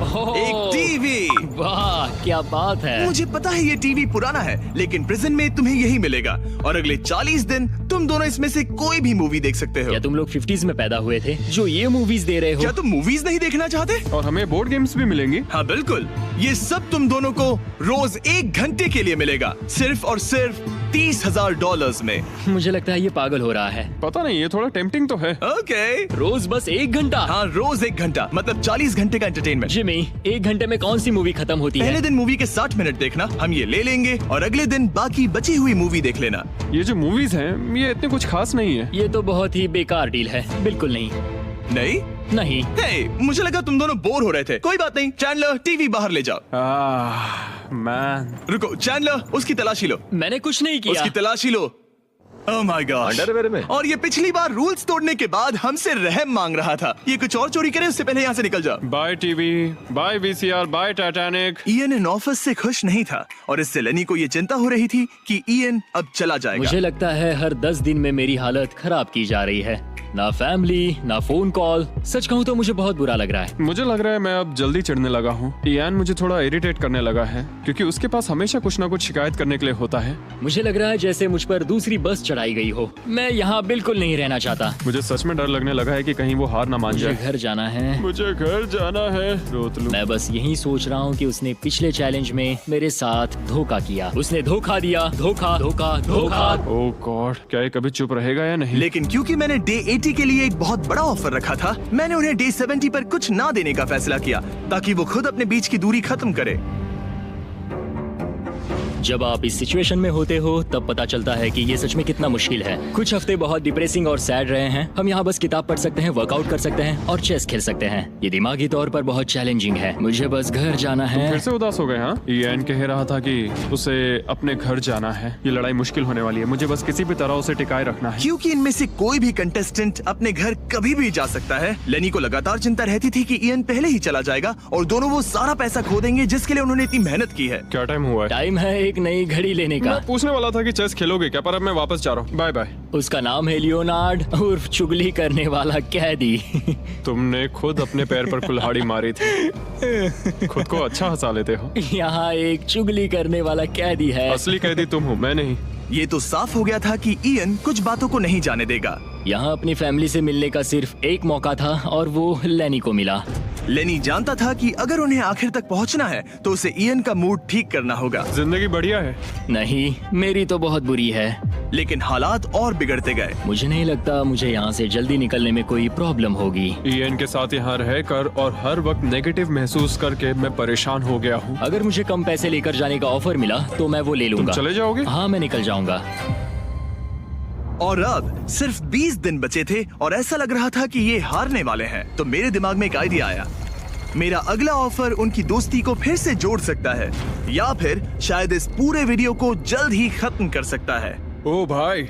ओह, एक टीवी। वाह, क्या बात है। मुझे पता है ये टीवी पुराना है, लेकिन प्रिजन में तुम्हें यही मिलेगा और अगले 40 दिन तुम दोनों इसमें से कोई भी मूवी देख सकते हो। क्या तुम लोग 50s में पैदा हुए थे जो ये मूवीज दे रहे हो? क्या तुम मूवीज नहीं देखना चाहते? और हमें बोर्ड गेम्स भी मिलेंगी। हाँ बिल्कुल, ये सब तुम दोनों को रोज 1 घंटे के लिए मिलेगा, सिर्फ और सिर्फ $30,000 में। मुझे लगता है ये पागल हो रहा है। पता नहीं, ये थोड़ा टेम्पटिंग तो है। ओके, रोज बस 1 घंटा? हाँ रोज 1 घंटा, मतलब 40 घंटे का एंटरटेनमेंट। जिमी, 1 घंटे में कौन सी मूवी खत्म होती पहले है? दिन मूवी के 60 मिनट देखना, हम ये ले लेंगे और अगले दिन बाकी बची हुई मूवी देख लेना। ये जो मूवीज हैं ये इतने कुछ खास नहीं है। ये तो बहुत ही बेकार डील है। बिल्कुल नहीं। नहीं नहीं। हे, मुझे लगा तुम दोनों बोर हो रहे थे। कोई बात नहीं, चैंडलर टीवी बाहर ले जाओ। मैन, रुको चैंडलर, उसकी तलाशी लो। मैंने कुछ नहीं किया। उसकी तलाशी लो। Oh my gosh। अंडरवेयर में। और ये पिछली बार रूल्स तोड़ने के बाद हमसे रहम मांग रहा था। ये कुछ और चोरी करे उससे पहले यहाँ से निकल जाओ। Bye TV, bye VCR, bye Titanic. Ian इन ऑफिस से खुश नहीं था और इससे लेनी को ये चिंता हो रही थी कि इयन अब चला जाएगा। मुझे लगता है हर 10 दिन में मेरी हालत खराब की जा रही है। ना फैमिली, ना फोन कॉल। सच कहूँ तो मुझे बहुत बुरा लग रहा है। मुझे लग रहा है मैं अब जल्दी चिढ़ने लगा हूँ। इयान मुझे थोड़ा इरिटेट करने लगा है क्योंकि उसके पास हमेशा कुछ ना कुछ शिकायत करने के लिए होता है। मुझे लग रहा है जैसे मुझ पर दूसरी बस चढ़ाई गई हो। मैं यहाँ बिल्कुल नहीं रहना चाहता। मुझे सच में डर लगने लगा है कि कहीं वो हार ना मान मुझे जाए। घर जाना है। मुझे घर जाना है। रोतलू। मैं बस यही सोच रहा हूँ कि उसने पिछले चैलेंज में मेरे साथ धोखा किया। उसने धोखा दिया। धोखा धोखा धोखा। ओह गॉड, क्या ये कभी चुप रहेगा या नहीं? लेकिन क्योंकि मैंने डे 80 के लिए एक बहुत बड़ा ऑफर रखा था, मैंने उन्हें डे 70 पर कुछ ना देने का फैसला किया ताकि वो खुद अपने बीच की दूरी खत्म करे। जब आप इस सिचुएशन में होते हो तब पता चलता है कि ये सच में कितना मुश्किल है। कुछ हफ्ते बहुत डिप्रेसिंग और सैड रहे हैं। हम यहाँ बस किताब पढ़ सकते हैं, वर्कआउट कर सकते हैं और चेस खेल सकते हैं। ये दिमागी तौर पर बहुत चैलेंजिंग है। मुझे बस घर जाना है। फिर से उदास हो गए? हाँ, इयान कह रहा था कि उसे अपने घर जाना है। ये लड़ाई मुश्किल होने वाली है। मुझे बस किसी भी तरह उसे टिकाए रखना है। क्योंकि इनमें से कोई भी कंटेस्टेंट अपने घर कभी भी जा सकता है, लेनी को लगातार चिंता रहती थी कि इयान पहले ही चला जाएगा और दोनों वो सारा पैसा खो देंगे जिसके लिए उन्होंने इतनी मेहनत की है। क्या टाइम हुआ है? टाइम है एक नई घड़ी लेने का। मैं पूछने वाला था कि चेस खेलोगे क्या, पर अब मैं वापस जा रहा हूँ। Bye bye. उसका नाम है लियोनार्ड उर्फ चुगली करने वाला कैदी। तुमने खुद अपने पैर पर कुल्हाड़ी मारी थी। खुद को अच्छा हंसा लेते हो। यहाँ एक चुगली करने वाला कैदी है। असली कैदी तुम हो, मैं नहीं। ये तो साफ हो गया था कि इयन कुछ बातों को नहीं जाने देगा। यहाँ अपनी फैमिली से मिलने का सिर्फ एक मौका था और वो लेनी को मिला। लेनी जानता था कि अगर उन्हें आखिर तक पहुंचना है तो उसे इयन का मूड ठीक करना होगा। जिंदगी बढ़िया है। नहीं, मेरी तो बहुत बुरी है। लेकिन हालात और बिगड़ते गए। मुझे नहीं लगता मुझे यहाँ से जल्दी निकलने में कोई प्रॉब्लम होगी। इयान के साथ यहाँ रहकर और हर वक्त नेगेटिव महसूस करके मैं परेशान हो गया हूँ। अगर मुझे कम पैसे लेकर जाने का ऑफर मिला तो मैं वो ले लूंगा। चले जाओगे? हाँ, मैं निकल जाऊंगा। और अब सिर्फ 20 दिन बचे थे और ऐसा लग रहा था कि ये हारने वाले हैं। तो मेरे दिमाग में एक आइडिया आया। मेरा अगला ऑफर उनकी दोस्ती को फिर से जोड़ सकता है या फिर शायद इस पूरे वीडियो को जल्द ही खत्म कर सकता है। ओ भाई,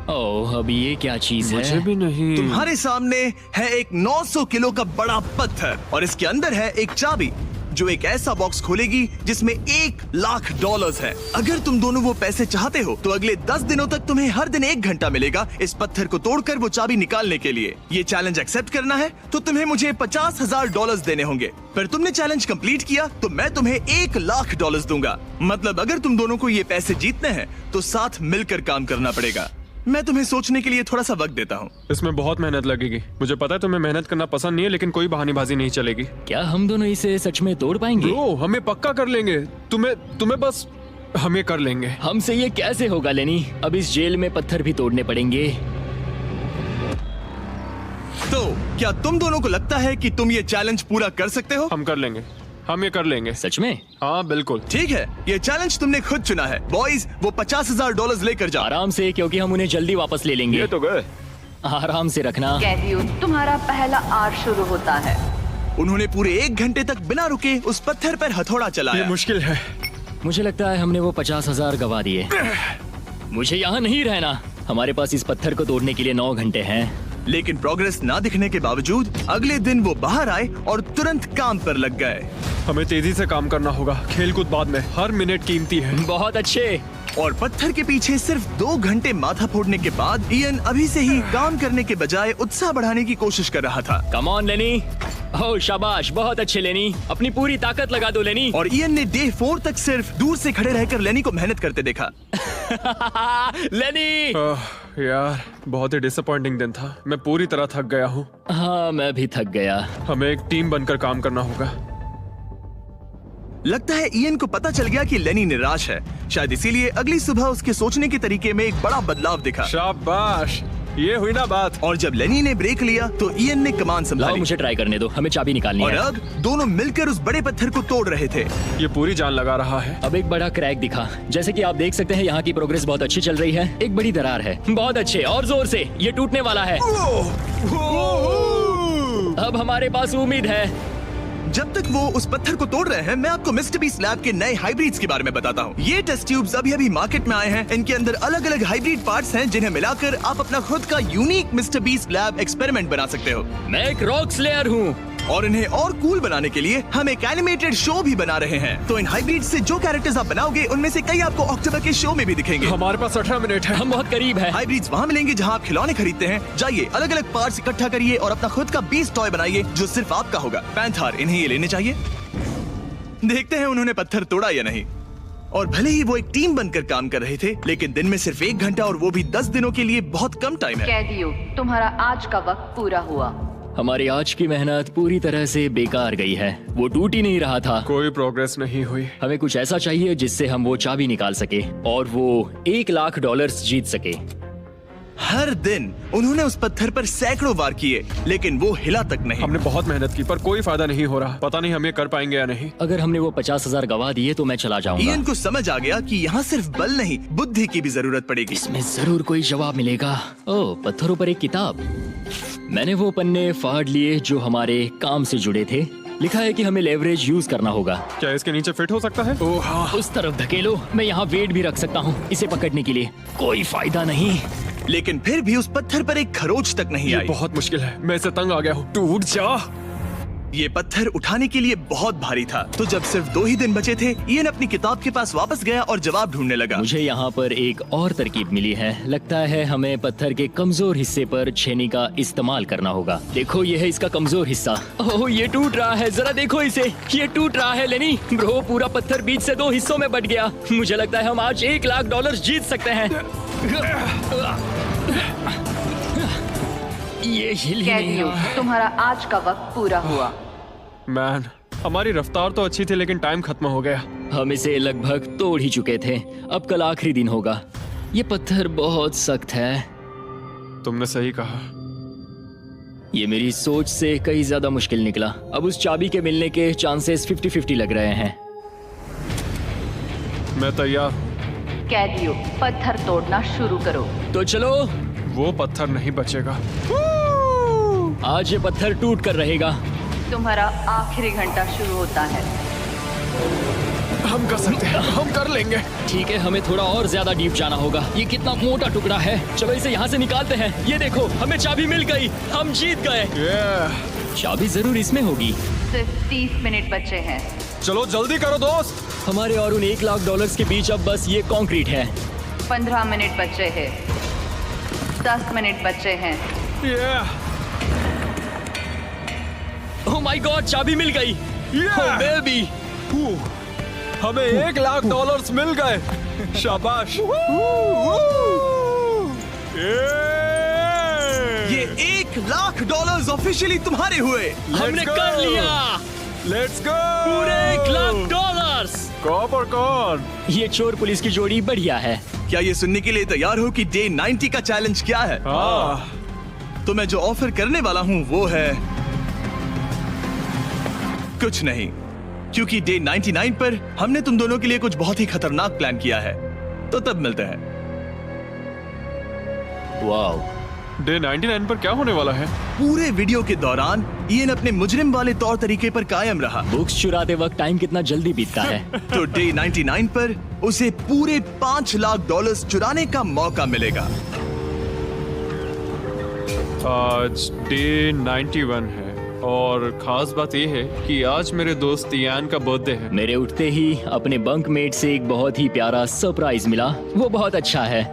ओह, अब ये क्या चीज मुझे है? भी नहीं। तुम्हारे सामने है एक 900 किलो का बड़ा पत्थर और इसके अंदर है एक चाबी जो एक ऐसा बॉक्स खोलेगी जिसमें $1,00,000 है। अगर तुम दोनों वो पैसे चाहते हो तो अगले 10 दिनों तक तुम्हें हर दिन 1 घंटा मिलेगा इस पत्थर को तोड़कर वो चाबी निकालने के लिए। ये चैलेंज एक्सेप्ट करना है तो तुम्हें मुझे $50,000 देने होंगे, पर तुमने चैलेंज कंप्लीट किया तो मैं तुम्हें $1,00,000 दूंगा। मतलब अगर तुम दोनों को ये पैसे जीतने हैं तो साथ मिलकर काम करना पड़ेगा। मैं तुम्हें सोचने के लिए थोड़ा सा वक्त देता हूँ। इसमें बहुत मेहनत लगेगी। मुझे पता है तुम्हें मेहनत करना पसंद नहीं है, लेकिन कोई बहानेबाजी नहीं चलेगी। क्या हम दोनों इसे सच में तोड़ पाएंगे? ब्रो, हमें पक्का कर लेंगे। तुम्हें बस हमें कर लेंगे। हमसे ये कैसे होगा लेनी? अब इस जेल में पत्थर भी तोड़ने पड़ेंगे। तो क्या तुम दोनों को लगता है कि तुम ये चैलेंज पूरा कर सकते हो? हम कर लेंगे। हम ये कर लेंगे। सच में? हाँ बिल्कुल। ठीक है, ये चैलेंज तुमने खुद चुना है। बॉयज, वो $50,000 लेकर जाओ। आराम से, क्योंकि हम उन्हें जल्दी वापस ले लेंगे। ये तो गए। आराम से रखना। कैदियों, तुम्हारा पहला आर शुरू होता है। उन्होंने पूरे 1 घंटे तक बिना रुके उस पत्थर पर हथौड़ा ये चलाया। मुश्किल है। मुझे लगता है हमने वो 50,000 गवा दिए। मुझे यहाँ नहीं रहना। हमारे पास इस पत्थर को तोड़ने के लिए 9 घंटे हैं। लेकिन प्रोग्रेस ना दिखने के बावजूद अगले दिन वो बाहर आए और तुरंत काम पर लग गए। हमें तेजी से काम करना होगा। खेलकूद बाद में, हर मिनट कीमती है। बहुत अच्छे। और पत्थर के पीछे सिर्फ 2 घंटे माथा फोड़ने के बाद इयन अभी से ही काम करने के बजाय उत्साह बढ़ाने की कोशिश कर रहा था। कम ऑन लेनी। ओह शाबाश, बहुत अच्छे लेनी। अपनी पूरी ताकत लगा दो लेनी। और इयन ने डे 4 तक सिर्फ दूर से खड़े रहकर लेनी को मेहनत करते देखा। लेनी। यार, बहुत ही डिसअपॉइंटिंग दिन था। मैं पूरी तरह थक गया हूँ। हाँ, मैं भी थक गया। हमें एक टीम बनकर काम करना होगा। लगता है इयन को पता चल गया कि लेनी निराश है। शायद इसीलिए अगली सुबह उसके सोचने के तरीके में एक बड़ा बदलाव दिखा। शाबाश, ये हुई ना बात। और जब लेनी ने ब्रेक लिया तो इयन ने कमान लाओ, संभाली मुझे ट्राई करने दो। हमें चाबी निकालनी और है। अब दोनों मिलकर उस बड़े पत्थर को तोड़ रहे थे। ये पूरी जान लगा रहा है। अब एक बड़ा क्रैक दिखा। जैसे कि आप देख सकते हैं, यहाँ की प्रोग्रेस बहुत अच्छी चल रही है। एक बड़ी दरार है। बहुत अच्छे, और जोर से। ये टूटने वाला है। अब हमारे पास उम्मीद है। जब तक वो उस पत्थर को तोड़ रहे हैं, मैं आपको मिस्टर बीस्ट लैब के नए हाइब्रिड्स के बारे में बताता हूँ। ये टेस्ट ट्यूब्स अभी मार्केट में आए हैं। इनके अंदर अलग अलग हाइब्रिड पार्ट्स हैं जिन्हें मिलाकर आप अपना खुद का unique mister beast lab experiment बना सकते हो। मैं एक रॉक स्लेयर हूँ। और इन्हें और कूल बनाने के लिए हम एक एनिमेटेड शो भी बना रहे हैं। तो इन हाइब्रिड से जो कैरेक्टर्स आप बनाओगे उनमें से कई आपको अक्टूबर के शो में भी दिखेंगे। हमारे पास 18 मिनट है। हम बहुत करीब है। हाइब्रिड्स वहाँ मिलेंगे जहाँ आप खिलौने खरीदते हैं। जाइए अलग अलग पार्ट्स इकट्ठा करिए और अपना खुद का बीस्ट टॉय बनाइए जो सिर्फ आपका होगा। पैंथर, इन्हें ये लेने चाहिए। देखते हैं उन्होंने पत्थर तोड़ा या नहीं। और भले ही वो एक टीम बनकर काम कर रहे थे, लेकिन दिन में सिर्फ 1 घंटा और वो भी 10 दिनों के लिए बहुत कम टाइम है। कैदियों, तुम्हारा आज का वक्त पूरा हुआ। हमारी आज की मेहनत पूरी तरह से बेकार गई है। वो टूट ही नहीं रहा था। कोई प्रोग्रेस नहीं हुई। हमें कुछ ऐसा चाहिए जिससे हम वो चाबी निकाल सके और वो $1,00,000 जीत सके। हर दिन उन्होंने उस पत्थर पर सैकड़ों वार किए, लेकिन वो हिला तक नहीं। हमने बहुत मेहनत की पर कोई फायदा नहीं हो रहा। पता नहीं हम ये कर पाएंगे या नहीं। अगर हमने वो 50,000 गवा दिए तो मैं चला जाऊंगा। इयन को समझ आ गया कि यहाँ सिर्फ बल नहीं, बुद्धि की भी जरूरत पड़ेगी। इसमें जरूर कोई जवाब मिलेगा। ओह, पत्थरों पर एक किताब। मैंने वो पन्ने फाड़ लिए जो हमारे काम से जुड़े थे। लिखा है कि हमें लेवरेज यूज करना होगा। क्या इसके नीचे फिट हो सकता है? ओह हाँ। उस तरफ धकेलो। मैं यहाँ वेट भी रख सकता हूँ इसे पकड़ने के लिए। कोई फायदा नहीं। लेकिन फिर भी उस पत्थर पर एक खरोच तक नहीं ये आई। बहुत मुश्किल है। मैं इससे तंग आ गया हूँ। टूट जा। ये पत्थर उठाने के लिए बहुत भारी था। तो जब सिर्फ 2 ही दिन बचे थे, इयन अपनी किताब के पास वापस गया और जवाब ढूंढने लगा। मुझे यहाँ पर एक और तरकीब मिली है। लगता है हमें पत्थर के कमजोर हिस्से पर छेनी का इस्तेमाल करना होगा। देखो, ये है इसका कमजोर हिस्सा। ओह, ये टूट रहा है। जरा देखो इसे। ये टूट रहा है लेनी। ब्रो, पूरा पत्थर बीच से 2 हिस्सों में बट गया। मुझे लगता है हम आज $1,00,000 जीत सकते हैं। ये हिल ही नहीं कैदियों, रहा है। तुम्हारा आज का वक्त पूरा हुआ। मैन, हमारी रफ्तार तो अच्छी थी लेकिन टाइम खत्म हो गया। हम इसे लगभग तोड़ ही चुके थे। अब कल आखिरी दिन होगा। ये पत्थर बहुत सख्त है। तुमने सही कहा। ये मेरी सोच से कहीं ज्यादा मुश्किल निकला। अब उस चाबी के मिलने के चांसेस 50-50 लग रहे हैं। मैं तैयार हूँ। कैदियों, पत्थर तोड़ना शुरू करो। तो चलो। वो पत्थर नहीं बचेगा। आज ये पत्थर टूट कर रहेगा। तुम्हारा आखिरी घंटा शुरू होता है। हम कर सकते हैं। हम कर लेंगे। ठीक है, हमें थोड़ा और ज्यादा डीप जाना होगा। ये कितना मोटा टुकड़ा है। चलो इसे यहाँ से निकालते हैं। ये देखो, हमें चाबी मिल गई। हम जीत गए। चाबी जरूर इसमें होगी। सिर्फ 30 मिनट बचे हैं। चलो जल्दी करो दोस्त। हमारे और उन $1,00,000 के बीच अब बस ये कंक्रीट है। 15 मिनट बचे हैं। 10 मिनट बचे हैं। ओह माय गॉड, चाबी मिल गई। ओह बेबी। हमें $1,00,000 मिल गए। शाबाश। ये $1,00,000 ऑफिशियली तुम्हारे हुए। हमने कर लिया। Let's go. पूरे $1,00,000। Copper corn. ये चोर पुलिस की जोड़ी बढ़िया है। क्या ये सुनने के लिए तैयार हो कि डे 90 का चैलेंज क्या है? तो मैं जो ऑफर करने वाला हूँ वो है कुछ नहीं, क्योंकि डे 99 पर हमने तुम दोनों के लिए कुछ बहुत ही खतरनाक प्लान किया है। तो तब मिलते हैं। वाओ। डे 99 पर क्या होने वाला है? पूरे वीडियो के दौरान इयन अपने मुजरिम वाले तौर तरीके पर कायम रहा। बुक्स चुराते वक्त टाइम कितना जल्दी बीतता है। तो डे 99 पर उसे पूरे $5,00,000 चुराने का मौका मिलेगा। आज डे 91 है और खास बात यह है कि आज मेरे दोस्त इयान का बर्थडे है। मेरे उठते ही अपने बंकमेट से एक बहुत ही प्यारा सरप्राइज मिला। वो बहुत अच्छा है।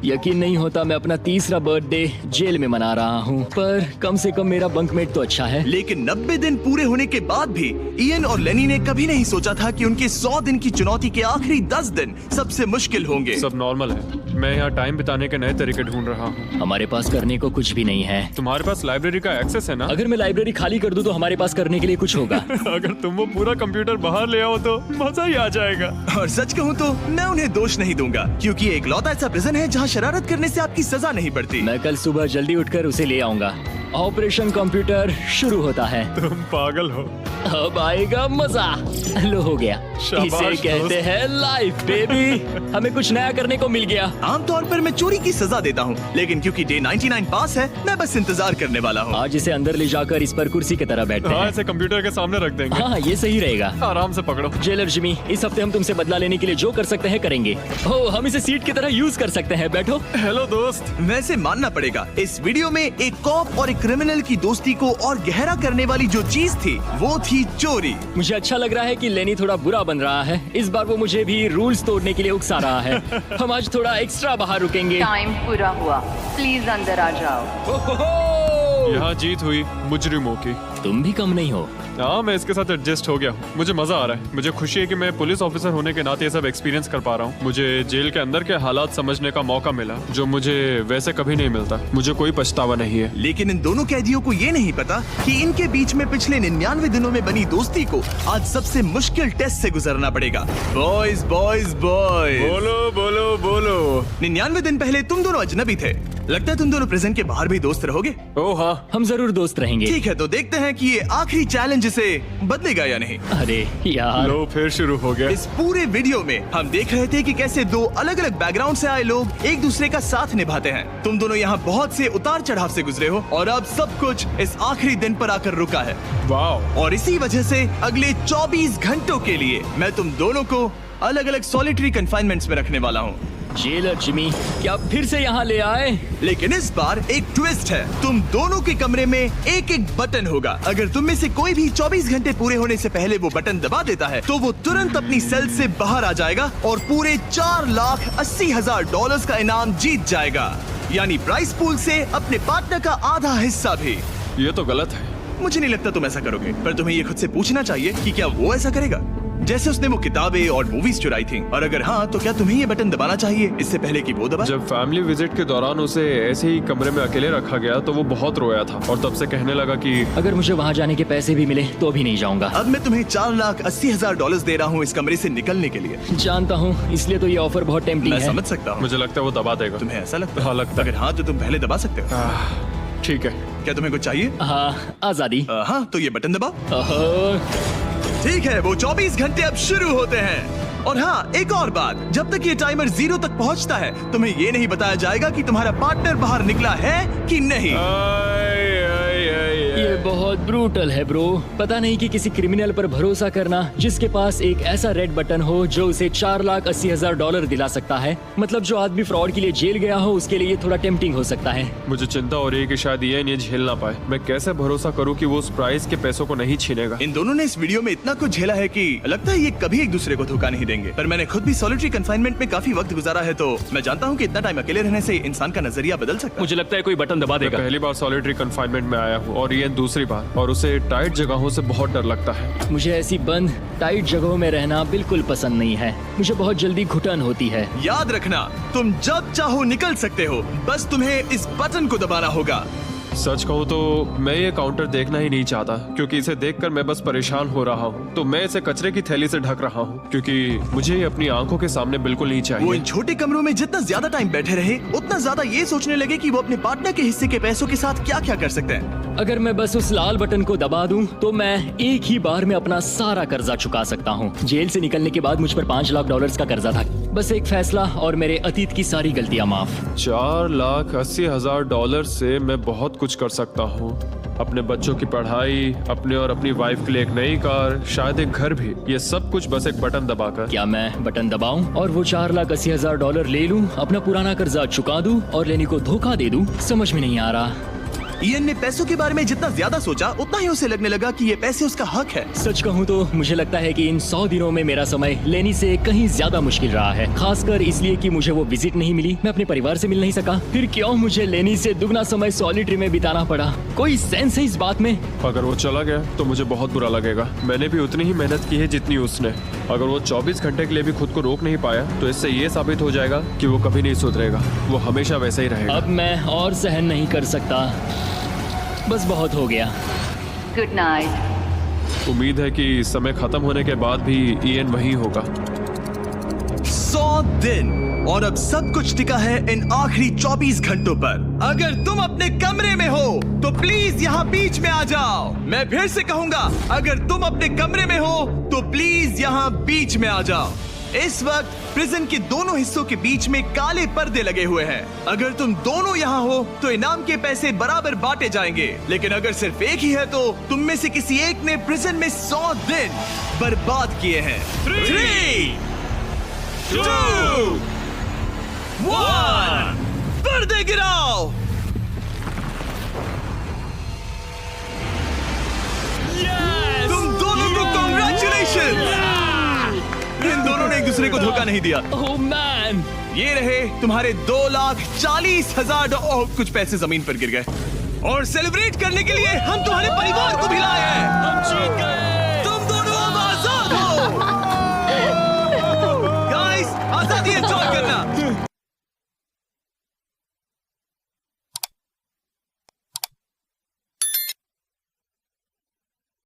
यकीन नहीं होता मैं अपना 3रा बर्थडे जेल में मना रहा हूँ, पर कम से कम मेरा बंकमेट तो अच्छा है। लेकिन 90 दिन पूरे होने के बाद भी इयन और लेनी ने कभी नहीं सोचा था कि उनके 100 दिन की चुनौती के आखिरी 10 दिन सबसे मुश्किल होंगे। सब नॉर्मल है। मैं यहाँ टाइम बिताने के नए तरीके ढूंढ रहा हूँ। हमारे पास करने को कुछ भी नहीं है। तुम्हारे पास लाइब्रेरी का एक्सेस है ना? अगर मैं लाइब्रेरी खाली कर दूं तो हमारे पास करने के लिए कुछ होगा। अगर तुम वो पूरा कंप्यूटर बाहर ले आओ तो मजा ही आ जाएगा। और सच कहूँ तो मैं उन्हें दोष नहीं दूंगा, क्योंकि एक लौता ऐसा प्रिजन है जहाँ शरारत करने से आपकी सजा नहीं पड़ती। मैं कल सुबह जल्दी उठकर उसे ले आऊंगा। ऑपरेशन कंप्यूटर शुरू होता है। तुम पागल हो। अब आएगा मजा। लो हो गया, इसे कहते हैं लाइफ बेबी। हमें कुछ नया करने को मिल गया। आमतौर पर मैं चोरी की सजा देता हूँ, लेकिन क्योंकि डे 99 पास है, मैं बस इंतजार करने वाला हूँ। आज इसे अंदर ले जाकर इस पर कुर्सी की तरह बैठते हाँ, हैं। इसे कंप्यूटर के सामने रख देंगे। हाँ, ये सही रहेगा। आराम से पकड़ो। जेलर जिमी, इस हफ्ते हम तुमसे बदला लेने के लिए जो कर सकते हैं करेंगे। ओह, हम इसे सीट की तरह यूज कर सकते हैं। बैठो। हेलो दोस्त। वैसे मानना पड़ेगा, इस वीडियो में एक कॉप और एक क्रिमिनल की दोस्ती को और गहरा करने वाली जो चीज थी वो थी चोरी। मुझे अच्छा लग रहा है कि लेनी थोड़ा बुरा बन रहा है। इस बार वो मुझे भी रूल्स तोड़ने के लिए उकसा रहा है। हम आज थोड़ा एक्स्ट्रा बाहर रुकेंगे। टाइम पूरा हुआ, प्लीज अंदर आ जाओ। यहाँ जीत हुई मुजरिमों की। तुम भी कम नहीं हो। हाँ, मैं इसके साथ एडजस्ट हो गया हूँ। मुझे मजा आ रहा है। मुझे खुशी है कि मैं पुलिस ऑफिसर होने के नाते ये सब एक्सपीरियंस कर पा रहा हूँ। मुझे जेल के अंदर के हालात समझने का मौका मिला, जो मुझे वैसे कभी नहीं मिलता। मुझे कोई पछतावा नहीं है। लेकिन इन दोनों कैदियों को ये नहीं पता कि इनके बीच में पिछले 99 दिनों में बनी दोस्ती को आज सबसे मुश्किल टेस्ट से गुजरना पड़ेगा। बॉयज बॉयज बॉयज, बोलो बोलो बोलो। 99 दिन पहले तुम दोनों अजनबी थे। लगता है तुम दोनों प्रिजन के बाहर भी दोस्त रहोगे। ओह हाँ, हम जरूर दोस्त रहेंगे। ठीक है, तो देखते हैं कि ये आखिरी चैलेंज इसे बदलेगा या नहीं। अरे यार, लो फिर शुरू हो गया। इस पूरे वीडियो में हम देख रहे थे कि कैसे दो अलग अलग बैकग्राउंड से आए लोग एक दूसरे का साथ निभाते हैं। तुम दोनों यहाँ बहुत से उतार चढ़ाव से गुजरे हो और अब सब कुछ इस आखिरी दिन पर आकर रुका है। वाह। और इसी वजह से अगले 24 घंटों के लिए मैं तुम दोनों को अलग अलग सॉलिटरी कन्फाइनमेंट्स में रखने वाला हूँ। जेलर जिमी, क्या फिर से यहाँ ले आए? लेकिन इस बार एक ट्विस्ट है। तुम दोनों के कमरे में एक एक बटन होगा। अगर तुम में से कोई भी 24 घंटे पूरे होने से पहले वो बटन दबा देता है तो वो तुरंत अपनी सेल से बाहर आ जाएगा और पूरे $4,80,000 का इनाम जीत जाएगा, यानी प्राइस पूल से अपने पार्टनर का आधा हिस्सा भी। ये तो गलत है। मुझे नहीं लगता तुम ऐसा करोगे, पर तुम्हें ये खुद से पूछना चाहिए कि क्या वो ऐसा करेगा, जैसे उसने वो किताबें और मूवीज चुराई थी। और अगर हाँ, तो क्या तुम्हें ये बटन दबाना चाहिए इससे पहले कि वो दबाए? जब फैमिली विजिट के दौरान उसे ऐसे ही कमरे में अकेले रखा गया तो वो बहुत रोया था और तब से कहने लगा कि अगर मुझे वहाँ जाने के पैसे भी मिले तो भी नहीं जाऊंगा। अब मैं तुम्हें $4,80,000 दे रहा हूँ इस कमरे से निकलने के लिए। जानता हूँ, इसलिए तो ये ऑफर बहुत टेम्पटिंग मैं है। समझ सकता हूँ। मुझे लगता है वो दबा देगा। तुम्हें ऐसा लगता है? हाँ, लगता है। अगर हाँ, तो तुम पहले दबा सकते हो। ठीक है। क्या तुम्हें कुछ चाहिए? हाँ, आजादी। हाँ, तो ये बटन दबाओ। ओहो, ठीक है, वो 24 घंटे अब शुरू होते हैं। और हाँ, एक और बात, जब तक ये टाइमर 0 तक पहुंचता है तुम्हें ये नहीं बताया जाएगा कि तुम्हारा पार्टनर बाहर निकला है कि नहीं। ये बहुत ब्रूटल है ब्रो। पता नहीं कि किसी क्रिमिनल पर भरोसा करना जिसके पास एक ऐसा रेड बटन हो जो उसे $4,80,000 दिला सकता है। मतलब जो आदमी फ्रॉड के लिए जेल गया हो उसके लिए ये थोड़ा टेम्पटिंग हो सकता है। मुझे चिंता हो रही है कि शायद ये झेल ना पाए। मैं कैसे भरोसा करूं कि वो उस प्राइस के पैसों को नहीं छीनेगा। इन दोनों ने इस वीडियो में इतना कुछ झेला है कि लगता है ये कभी एक दूसरे को धोखा नहीं देंगे। पर मैंने खुद भी सॉलिटरी कन्फाइनमेंट में काफी वक्त गुजारा है, तो मैं जानता हूँ कि इतना टाइम अकेले रहने से इंसान का नजरिया बदल सकता है। मुझे लगता है कोई बटन दबा मैं देगा। पहली बार सॉलिटरी कंफाइनमेंट में आया हूँ और ये दूसरी बार, और उसे टाइट जगहों से बहुत डर लगता है। मुझे ऐसी बंद टाइट जगहों में रहना बिल्कुल पसंद नहीं है। मुझे बहुत जल्दी घुटन होती है। याद रखना, तुम जब चाहो निकल सकते हो, बस तुम्हें इस बटन को दबाना होगा। सच कहूँ तो मैं ये काउंटर देखना ही नहीं चाहता, क्योंकि इसे देखकर मैं बस परेशान हो रहा हूँ। तो मैं इसे कचरे की थैली से ढक रहा हूँ, क्योंकि मुझे ये अपनी आंखों के सामने बिल्कुल नहीं वो चाहिए। इन छोटे कमरों में जितना ज्यादा टाइम बैठे रहे उतना ज्यादा ये सोचने लगे कि वो अपने पार्टनर के हिस्से के पैसों के साथ क्या क्या कर सकते हैं। अगर मैं बस उस लाल बटन को दबा दूं तो मैं एक ही बार में अपना सारा कर्जा चुका सकता हूं। जेल से निकलने के बाद मुझ पर $5,00,000 का कर्जा था। बस एक फैसला और मेरे अतीत की सारी गलतियां माफ। $4,80,000 से मैं बहुत कुछ कर सकता हूँ। अपने बच्चों की पढ़ाई, अपने और अपनी वाइफ के लिए एक नई कार, शायद एक घर भी। ये सब कुछ बस एक बटन दबाकर। क्या मैं बटन दबाऊं और वो $4,80,000 ले लूं, अपना पुराना कर्जा चुका दूं और लेनी को धोखा दे दूं? समझ में नहीं आ रहा। इयन ने पैसों के बारे में जितना ज्यादा सोचा उतना ही उसे लगने लगा कि ये पैसे उसका हक है। सच कहूँ तो मुझे लगता है कि इन 100 दिनों में मेरा समय लेनी से कहीं ज्यादा मुश्किल रहा है, खासकर इसलिए कि मुझे वो विजिट नहीं मिली, मैं अपने परिवार से मिल नहीं सका। फिर क्यों मुझे लेनी से दुगना समय सॉलिटरी में बिताना पड़ा? कोई सेंस है इस बात में? अगर वो चला गया तो मुझे बहुत बुरा लगेगा। मैंने भी उतनी ही मेहनत की है जितनी उसने। अगर वो 24 घंटे के लिए भी खुद को रोक नहीं पाया तो इससे ये साबित हो जाएगा कि वो कभी नहीं सुधरेगा। वो हमेशा वैसा ही रहेगा। अब मैं और सहन नहीं कर सकता। बस बहुत हो गया। Good night. उम्मीद है कि समय खत्म होने के बाद भी इयन वहीं होगा। 100 दिन और अब सब कुछ टिका है इन आखिरी 24 घंटों पर। अगर तुम अपने कमरे में हो तो प्लीज यहाँ बीच में आ जाओ। मैं फिर से कहूंगा, अगर तुम अपने कमरे में हो तो प्लीज यहाँ बीच में आ जाओ। इस वक्त प्रिजन के दोनों हिस्सों के बीच में काले पर्दे लगे हुए हैं। अगर तुम दोनों यहाँ हो तो इनाम के पैसे बराबर बांटे जाएंगे, लेकिन अगर सिर्फ एक ही है तो तुम में से किसी एक ने प्रिजन में 100 दिन बर्बाद किए हैं। 3, 2, 1, पर्दे गिराओ। तुम दोनों को कांग्रेचुलेशन। इन दोनों ने एक दूसरे को धोखा नहीं दिया। ओह मैन, ये रहे तुम्हारे 2,40,000 कुछ पैसे जमीन पर गिर गए। और सेलिब्रेट करने के लिए हम तुम्हारे परिवार को भी लाए हैं।